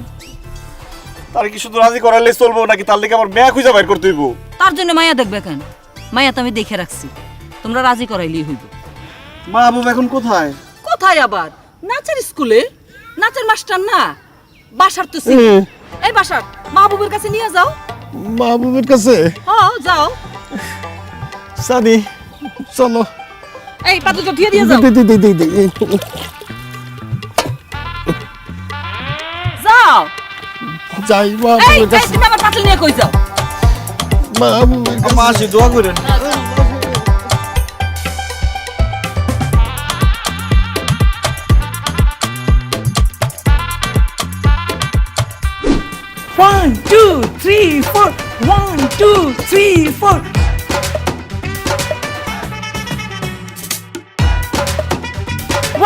Speaker 1: তার কি শুধু রাজি করাইলে চলবো নাকি তার লেগে আমার মেয়া খুঁজে বাইর করতে হইব?
Speaker 2: তার জন্য মায়া দেখবে কেন? মায়া তো আমি দেখে রাখছি, তোমরা রাজি করাইলেই হইব।
Speaker 1: মাহবুব এখন কোথায়?
Speaker 2: কোথায় আবার? নাচের স্কুলে, নাচের মাস্টার না, বাসার তো ছিল। এই বাসার মাহবুবের কাছে নিয়ে যাও।
Speaker 4: মাহবুবের কাছে?
Speaker 2: হ্যাঁ যাও।
Speaker 4: সানি, চলো।
Speaker 2: এই পাতুটা দিয়ে দিয়ে যাও। যাও।
Speaker 4: যাই
Speaker 2: এই
Speaker 4: মাহবুবের কাছে।
Speaker 2: তুমি আমার পাতিল নিয়ে কই যাও?
Speaker 1: আম্মা আসি দোয়া করেন।
Speaker 6: One, two, three, four. 1, 2, 3, 4.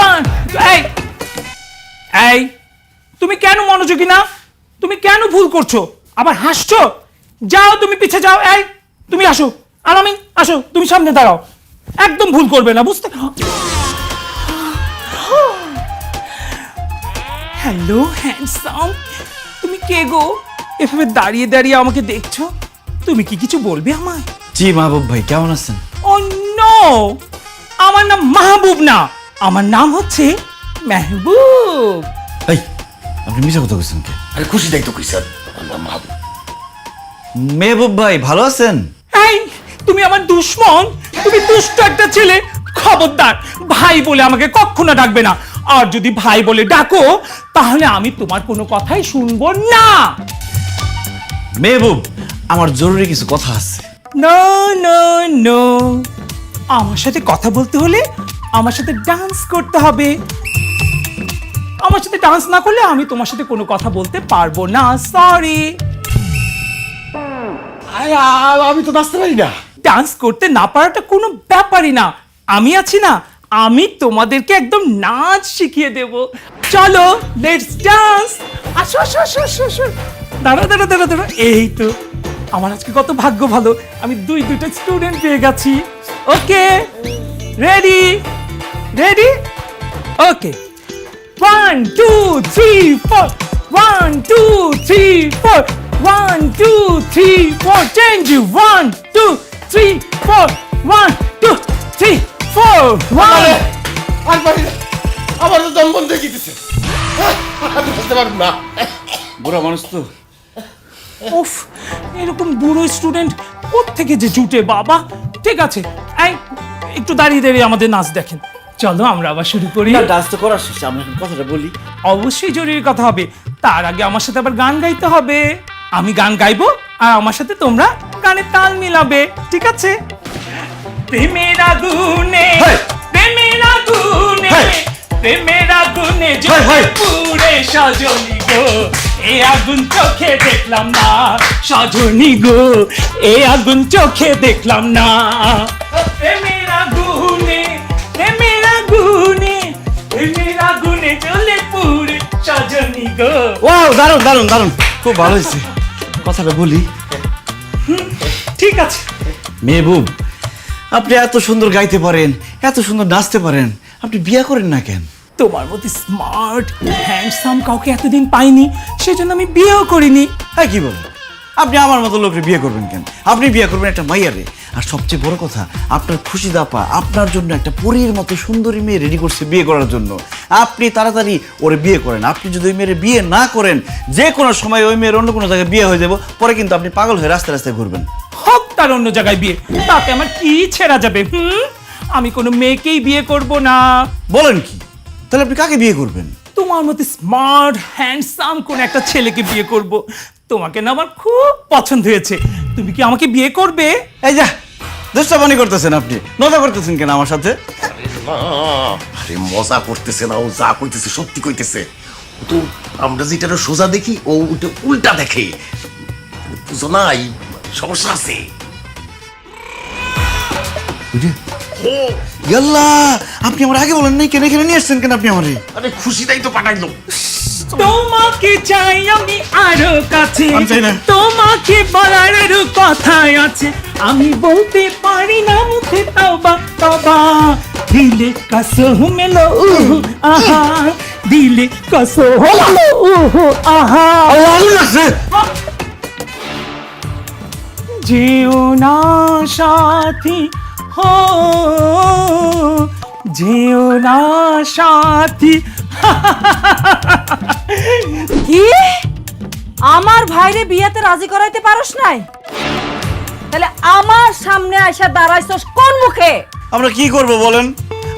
Speaker 6: One, এই এই তুমি কেন মনোযোগী না? তুমি কেন ভুল করছো? আবার হাসছো? যাও তুমি পিছে যাও। এই তুমি আসো, আলামিন আসো, তুমি সামনে দাঁড়াও। একদম ভুল করবে না, বুঝতে? হ্যালো হ্যান্ডসাম, তুমি কে গো? এভাবে দাঁড়িয়ে দাঁড়িয়ে আমাকে দেখছো? তুমি কি কিছু বলবে আমায়?
Speaker 1: জি মাহবুব ভাই, কেমন আছেন?
Speaker 6: ও নো, আমার নাম মাহবুব না, আমার নাম হচ্ছে মেহবুব।
Speaker 1: এই আপনি মিশা কথা কইছেন কে?
Speaker 4: আরে খুশি দেখতো কইছেন মাহবুব।
Speaker 1: মেহবুব ভাই ভালো আছেন?
Speaker 6: এই তুমি আমার দুশ্মন, তুমি দুষ্ট একটা ছেলে। খবরদার ভাই বলে আমাকে কখনো ডাকবে না, আর যদি ভাই বলে ডাকো তাহলে আমি তোমার কোনো কথাই শুনবো না।
Speaker 1: মেহবুব, আমার জরুরি কিছু কথা আছে।
Speaker 6: নো নো নো, আমার সাথে কথা বলতে হলে আমার সাথে ডান্স করতে হবে। আমার সাথে ডান্স না করলে আমি তোমার সাথে কোনো কথা বলতে পারবো না, সরি।
Speaker 4: আমি তো নাচতে পারি না।
Speaker 6: ডান্স করতে না পারাটা কোনো ব্যাপারই না, আমি আছি না, আমি তোমাদেরকে একদম নাচ শিখিয়ে দেব। চলো লেটস ডান্স। আসো আসো আসো আসো আসো। দাঁড়া দাঁড়া দাঁড়া দাঁড়া, এই তো আমার আজকে কত ভাগ্য ভালো, আমি দুইটা স্টুডেন্ট পেয়ে গেছি। Okay ready ready okay 1 2 3 4 1 2 3 4 1 2 3 4 change 1 2 3 4 1 2 3 4 1
Speaker 4: আর পারি না, আমার তো দম বন্ধ হয়ে গেছে। আমি বুঝতে পারব না।
Speaker 1: বুড়া মানুষ তো।
Speaker 6: উফ, এরকম বুড়ো স্টুডেন্ট কোত্থেকে যে জুটে বাবা। ঠিক আছে, এই একটু দাঁড়িয়ে দাঁড়িয়ে আমাদের নাচ দেখেন। চলো আমরা আবার শুরু করি।
Speaker 1: ডান্স তো করা শেষ, আমরা এখন কথাটা বলি।
Speaker 6: অবশ্যই জরুরি কথা হবে, তার আগে আমার সাথে আবার গান গাইতে হবে। আমি গান গাইবো আর আমার সাথে তোমরা গানের তাল মিলাবে, ঠিক আছে? প্রেমের আগুনে,
Speaker 1: হেই!
Speaker 6: প্রেমের আগুনে,
Speaker 1: হেই!
Speaker 6: প্রেমের আগুনে
Speaker 1: হেই,
Speaker 6: জ্বলে
Speaker 1: হেই!
Speaker 6: পুড়ে সজনী গো, এ আগুন চোখে দেখলাম না সজনী গো, এ আগুন চোখে দেখলাম না। প্রেমের আগুনে, প্রেমের আগুনে, প্রেমের আগুনে জ্বলে পুড়ে সজনী গো।
Speaker 1: ওয়াও, দারুণ দারুণ দারুণ, খুব ভালো হয়েছে। কথাটা বলি।
Speaker 6: ঠিক আছে।
Speaker 1: মেহবুব, আপনি এত সুন্দর গাইতে পারেন, এত সুন্দর নাচতে পারেন, আপনি বিয়ে করেন না কেন?
Speaker 6: তোমার মতো স্মার্ট হ্যান্ডসাম কাউকে এতদিন পাইনি, সেজন্য আমি বিয়েও করিনি।
Speaker 1: হ্যাঁ, কি বলেন? আপনি আমার মতো লোকরে বিয়ে করবেন কেন? আপনি বিয়ে করবেন একটা মাইয়ারে। আর সবচেয়ে বড় কথা, আপনার খুশি দাপা আপনার জন্য একটা পরীর মতো সুন্দরী মেয়ে রেডি করছে বিয়ে করার জন্য। আপনি তাড়াতাড়ি ওরে বিয়ে করেন। আপনি যদি ওই মেয়ের বিয়ে না করেন, যে কোনো সময় ওই মেয়ের অন্য কোনো জায়গায় বিয়ে হয়ে যাব, পরে কিন্তু আপনি পাগল হয়ে রাস্তায় রাস্তায় ঘুরবেন।
Speaker 6: হোক তার অন্য জায়গায় বিয়ে, তাতে আমার কি ছেড়া যাবে? আমি কোনো মেয়েকেই বিয়ে করব না।
Speaker 1: বলেন কি? তাহলে আপনি কাকে বিয়ে করবেন?
Speaker 6: তোমার মতো স্মার্ট হ্যান্ডসাম কোন একটা ছেলেকে বিয়ে করব। তোমাকে না আমার খুব পছন্দ হয়েছে, তুমি কি আমাকে বিয়ে করবে?
Speaker 1: এই যা দুষ্টাপানি করতেছেন, আপনি মজা করতেছেন কেন আমার সাথে?
Speaker 4: আরে মজা করতেছে না, ও যা কইতেছে সত্যি কইতেছে। ও তো আমরা যেটা সোজা দেখি ও ওটা উল্টা দেখে, বুঝো না? এই সমস্যা আছে।
Speaker 1: ইয়াল্লা, আপনি আমার আগে বলেন নাই কেন? এখানে নিয়ে আসছেন কেন আপনি আমারে?
Speaker 4: আরে খুশি তাই তো পাঠাইলো।
Speaker 6: তোমাকে চাই আমি আরো কাছে,
Speaker 1: আমি চাই না।
Speaker 6: তোমাকে বলার আরো কথাই আছে, আমি বলতে পারি না মুখে তবা তবা, দিলে কসম মেলো উহু আহা, দিলে কসম মেলো উহু আহা। যেও না সাথী হো, যেও না সাথী।
Speaker 2: কি আমার ভাইরে বিয়েতে রাজি করাইতে পারোস নাই? তাহলে আমার সামনে আইসা দাঁড়াইছস কোন মুখে?
Speaker 1: আমরা কি করব বলেন?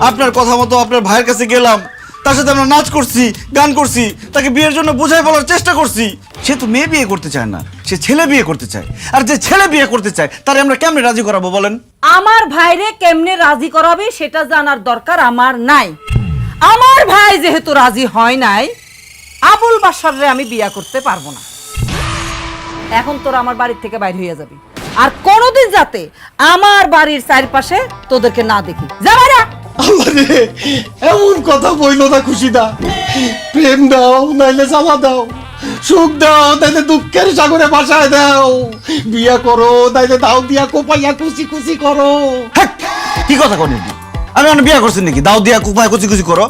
Speaker 1: আপনার কথা মতো আপনার ভাইয়ের কাছে গেলাম, তার সাথে আমরা নাচ করছি, গান করছি, তাকে বিয়ের জন্য বুঝাই বলার চেষ্টা করছি। সে তো মেয়ে বিয়ে করতে চায় না, সে ছেলে বিয়ে করতে চায়, আর যে ছেলে বিয়ে করতে চায় তারে আমরা কেমনে রাজি করাবো বলেন?
Speaker 2: আমার ভাইরে কেমনে রাজি করাবে সেটা জানার দরকার আমার নাই। আমার ভাই যেহেতু রাজি হয় নাই, আবুল বাশাররে আমি বিয়া করতে পারবো না। এখন তোরা আমার বাড়ির থেকে বাইরে হয়ে যাবি, আর কোনোদিন যাতে আমার বাড়ির চারপাশে তোদেরকে না দেখি। যা বাইরে।
Speaker 4: আল্লাহরে, এমন কথা বইল না খুশিদা। প্রেম দাও নাইলে জ্বালা দাও, সুখ দাও নাইলে দুঃখের সাগরে ভাসায় দাও, বিয়া করো নাইলে দাও দিয়া কোপাইয়া খুশি খুশি করো।
Speaker 1: হ্যাঁ, কি কথা কন? আমি অনেক বিয়ে করছি নাকি? দাও দিয়া কুপায় কুচি কুচি করো।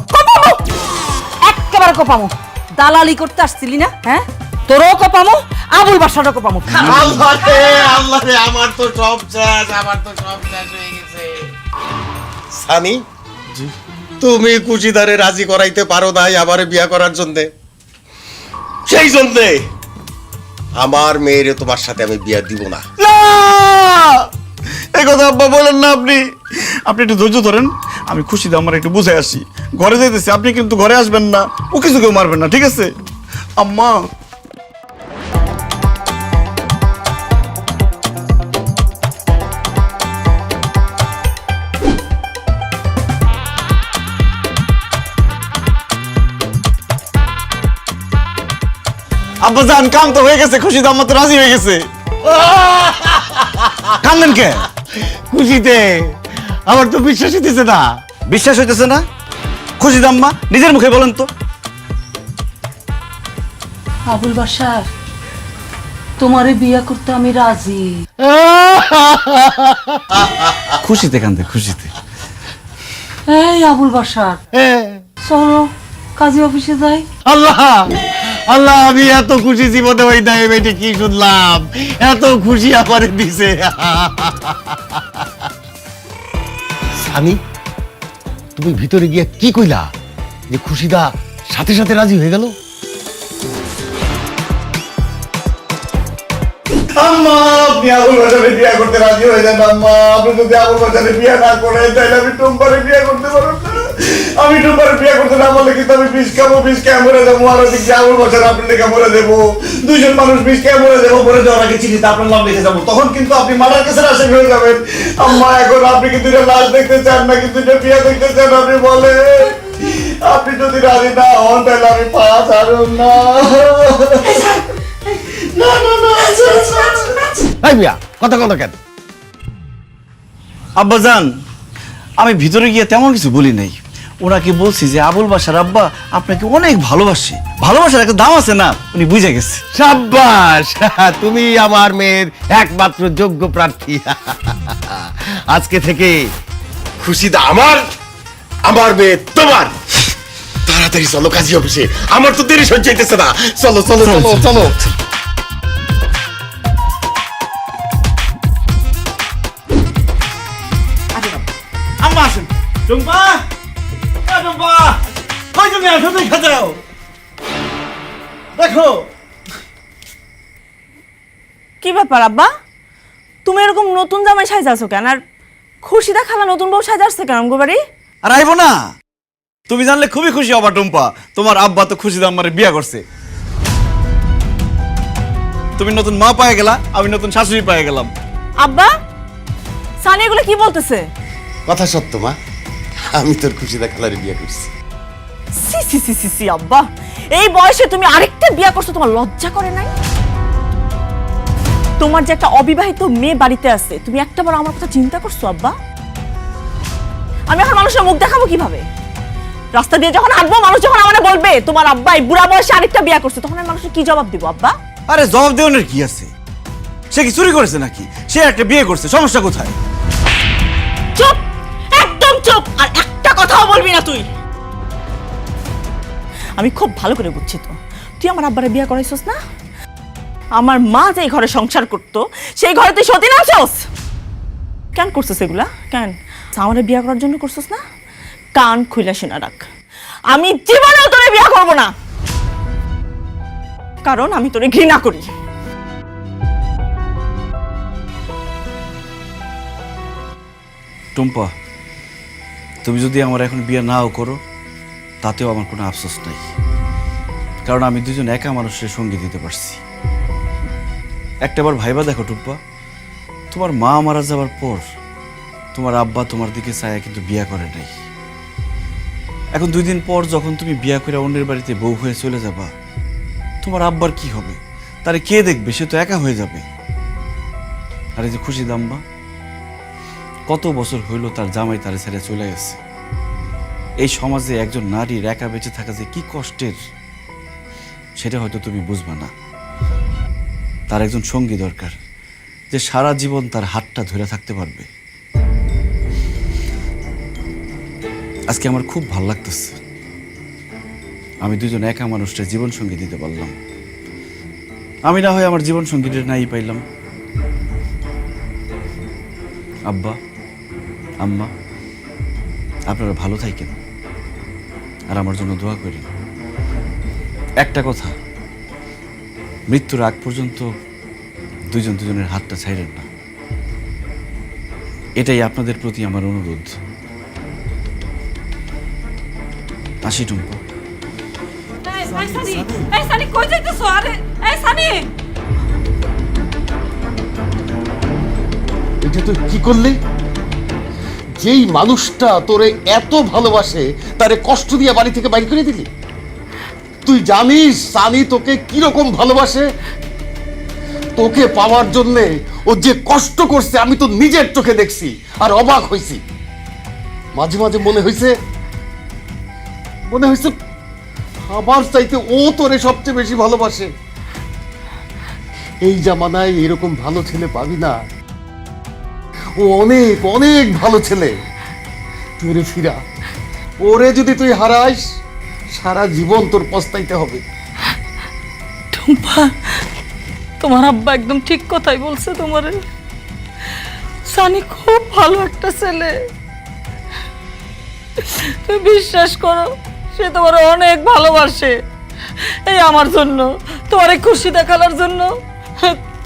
Speaker 2: একেবারে কোপামো। দালালি করতে আসছিলি না? হ্যাঁ, তোরও কোপামো, আবুল বাশারও কোপামো।
Speaker 4: আল্লাহরে, আল্লাহরে, আমার তো সব শেষ, আমার তো সব শেষ হয়ে গেছে। সানি, তুমি কুচিদারে রাজি করাইতে পারো নাই আমারে বিয়া করার জন্যে। সেই জন্যে আমার মেয়েরে তোমার সাথে আমি বিয়া দিব না।
Speaker 1: না, এই কথা আব্বা বলেন না। আপনি আপনি একটু ধৈর্য ধরেন, আমি খুশি আমার একটু বুঝে আসি। ঘরে যাইতেছি, আপনি কিন্তু ঘরে আসবেন না, ও কিছু কেউ মারবেন না, ঠিক আছে? আম্মা, আব্বা জান, কাম তো হয়ে গেছে, খুশি আমার তো রাজি হয়ে গেছে। কান্দেন কে?
Speaker 4: খুশিতে আমার তো বিশ্বাস হইতেছে না।
Speaker 1: বিশ্বাস হইতেছে না? খুশি আম্মা নিজের মুখে বলেন তো।
Speaker 2: আবুল বাশার, তোমারে বিয়া করতে আমি রাজি।
Speaker 1: খুশিতে কান্দে, খুশিতে।
Speaker 2: এই আবুল বাশার, চলো কাজী অফিসে যাই।
Speaker 4: আল্লাহ, আল্লাহ, আমি এত খুশি জীবনে হই নাই। বেটে কি শুনলাম, এত খুশি আমারে দিছে। সানি, তুমি ভিতরে গিয়ে কি কইলা যে খুশিদা সাথে সাথে রাজি হয়ে গেল?
Speaker 1: আম্মা, আপনি আবুল বাশারে বিয়ে করতে রাজি হয়ে যান। আম্মা, আপনি যদি আবুল বাশারে বিয়ে না করেন তাহলে আমি টুম্পারে বিয়ে করতে পারব না। আমি টুম্পারে বিয়ে করতে না পারলে কিন্তু আমি বিষ খাবো, বিষ খেয়ে মরে যাবো। আর ওদিক দিয়ে আবুল বাশার আপনি লেখা মরে যাবো। দুইজন মানুষ বিষ খেয়ে মরে যাবো, মরে যাওয়ার আগে চিঠিতে আপনার নাম লিখে যাবো। তখন কিন্তু আপনি মারার কেসের আসামি হয়ে যাবেন। আম্মা, এখন আপনি কি দুইটা লাশ দেখতে চান নাকি দুইটা বিয়ে দেখতে চান? আপনি বলেন। আপনি যদি রাজি না হন তাহলে আমি পা ছাড়ুন না। না না না,
Speaker 4: এই মিয়া, কথা কথা কেন?
Speaker 1: আব্বাজান, আমি ভিতরে গিয়ে তেমন কিছু বলি নাই। ওনাকে বলছি যে আবুল বাশার আব্বা আপনাকে অনেক ভালোবাসে, ভালোবাসার একটা দাম আছে না, উনি বুঝে গেছে।
Speaker 4: সাব্বাস, তুমি আমার মেয়ের একমাত্র যোগ্য প্রার্থী। আজকে থেকে খুশিদা আমার, আমার মেয়ে তোমার। তাড়াতাড়ি চলো কাজী অফিসে, আমার তো দেরি সহ্য হইতেছে না। চলো চলো চলো চলো।
Speaker 1: আম্মা আসেন। টুম্পা, টুম্পা, কই তুমি? আসো, দেখা যাও, দেখো।
Speaker 5: কি ব্যাপার আব্বা, তুমি এরকম নতুন জামাই সাজাছো কেন? আর খুশিদা খালা নতুন বউ সাজাচ্ছে কেন আমগো বাড়ি?
Speaker 1: আর আইবো না? তুমি জানলে খুবই খুশি হবা টুম্পা, তোমার আব্বা তো খুশি আমারে বিয়া করছে। তুমি নতুন মা পায়ে গেলা, আমি নতুন শাশুড়ি পায়ে গেলাম।
Speaker 5: আব্বা, সানি এগুলো কি বলতেছে?
Speaker 4: কথা সত্য মা, আমি তোর খুশিদা খালারে বিয়ে করছি।
Speaker 5: সি সি সি সি সি আব্বা, এই বয়সে তুমি আরেকটা বিয়ে করছো, তোমার লজ্জা করে নাই? তোমার যে একটা অবিবাহিত মেয়ে বাড়িতে আছে, তুমি একটাবার আমার কথা চিন্তা করছো আব্বা? আমি এখন মানুষের মুখ দেখাবো কিভাবে? রাস্তা দিয়ে যখন হাঁটবো, মানুষ যখন আমাকে বলবে তোমার আব্বা এই বুড়া বয়সে আরেকটা বিয়ে করছে, তখন আমি মানুষকে কি জবাব দিব আব্বা?
Speaker 1: আরে জবাব দেওয়ার কি আছে? সে কি চুরি করেছে নাকি? সে একটা বিয়ে করছে, সমস্যা কোথায়?
Speaker 5: চুপ, একদম চুপ, আর একটা কথাও বলবি না তুই। আমি খুব ভালো করে বুঝছি তো, তুই আমার আব্বারে বিয়ে করাইছস না? আমার মা যে ঘরে সংসার করতো, সেই ঘরে তুই সতী নাচস। কেন করছিস এগুলা? কেন আমারে বিয়ে করার জন্য করছিস না? কান খুইলা শোনা রাখ, আমি জীবনেও তোরে বিয়ে করব না, কারণ আমি তোরে ঘৃণা করি।
Speaker 1: টুম্পা, তুমি যদি আমার এখন বিয়ে নাও করো তাতেও আমার কোনো আফসোস নাই, কারণ আমি দুজন একা মানুষের সঙ্গী দিতে পারছি। একটাবার ভাইবা দেখো টুম্পা, তোমার মা মারা যাওয়ার পর তোমার আব্বা তোমার দিকে চায়া কিন্তু বিয়া করে নাই। এখন 2 দিন পর যখন তুমি বিয়া করে অন্যের বাড়িতে বউ হয়ে চলে যাবা, তোমার আব্বার কি হবে? তারে কে দেখবে? সে তো একা হয়ে যাবে। আর এই যে খুশি দাম্বা, কত বছর হইল তার জামাই তারে ছেড়ে চলে গেছে। এই সমাজে একজন নারীর একা বেঁচে থাকা যে কি কষ্টের, সেটা হয়তো তুমি বুঝবা না। তার একজন সঙ্গী দরকার, যে সারা জীবন তার হাতটা ধরে থাকতে পারবে। আজকে আমার খুব ভালো লাগতেছে, আমি দুজন একা মানুষটা জীবন সঙ্গী দিতে পারলাম। আমি না হয় আমার জীবন সঙ্গীটা নাই পাইলাম। আব্বা, আম্মা, আপনারা ভালো থাকেন আর আমার জন্য দোয়া করেন। একটা কথা, মৃত্যুর আগ পর্যন্ত দুজন দুজনের হাতটা ছাইড়েন না, এটাই আপনাদের প্রতি আমার অনুরোধ। আসি টুম্পা।
Speaker 2: কই যাইতেছো? আরে এই সানি,
Speaker 4: এটা তুই কি করলি? যেই মানুষটা তোরে এত ভালোবাসে তারে কষ্ট দিয়ে বাড়ি থেকে বাইর করে দিলি। তুই জানিস সানি তোকে কিরকম ভালোবাসে? তোকে পাওয়ার জন্যে ও যে কষ্ট করছে আমি তো নিজের চোখে দেখছি আর অবাক হয়েছি। মাঝে মাঝে মনে হয়েছে আমার চাইতে ও তোরে সবচেয়ে বেশি ভালোবাসে। এই জামানায় এরকম ভালো ছেলে পাবি না। ও অনেক অনেক ভালো ছেলে। তোরে ফিরা, ওরে যদি তুই হারাইস সারা জীবন তোর পস্তাইতে হবে।
Speaker 2: টুম্পা, তোমার আব্বা একদম ঠিক কথাই বলছে। তোমারে সানি খুব ভালো একটা ছেলে, তুমি বিশ্বাস করো, সে তোমার অনেক ভালোবাসে। এই আমার জন্য, তোমার এই খুশি দেখানোর জন্য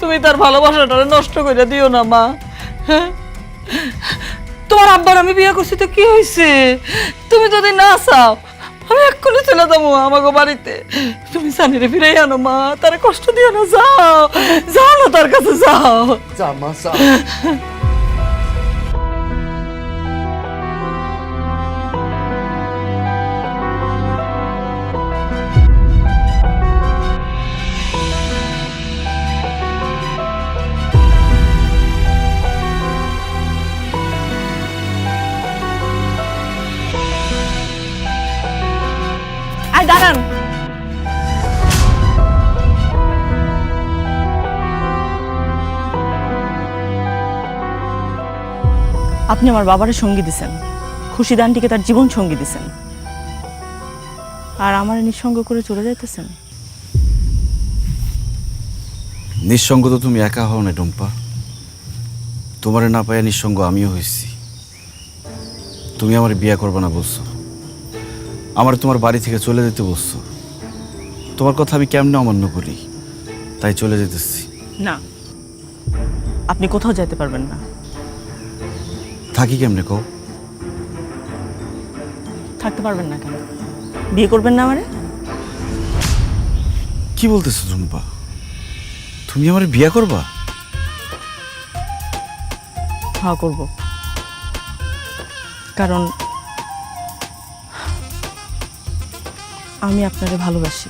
Speaker 2: তুমি তার ভালোবাসাটা নষ্ট করে দিও না মা। তোমার আব্বার আমি বিয়ে করছি তো কি হয়েছে? তুমি যদি না চাও আমি এক্ষুনি চলে যাবো আমাকে বাড়িতে। তুমি সানিরে ফিরে আনো মা, তার কষ্ট দিও না। যাও যাও না, তার কাছে যাও।
Speaker 4: যা মা যা।
Speaker 5: আয় দাঁড়ান। আপনি আমার বাবারে সঙ্গী দিছেন, খুশি দানটিকে তার জীবন সঙ্গী দিছেন, আর আমার নিঃসঙ্গ করে চলে যাইতেছেন।
Speaker 1: নিঃসঙ্গ তো তুমি একা হও না টুম্পা, তোমারে না পাইয়া নিঃসঙ্গ আমিও হয়েছি। তুমি আমার বিয়ে করবে না বলছো, আমার তোমার বাড়ি থেকে চলে যেতে বলছো। তোমার কথা আমি কেমনে অমান্য করি, তাই চলে যেতেছি।
Speaker 5: না, আপনি কোথাও যেতে পারবেন না।
Speaker 1: থাকি কেমনে কও?
Speaker 5: থাকতে পারবেন না কেন? বিয়ে করবেন না আমারে?
Speaker 1: কি বলতেছো টুম্পা, তুমি আমার বিয়ে করবা?
Speaker 5: হ্যাঁ করব, কারণ আমি আপনারে ভালোবাসি।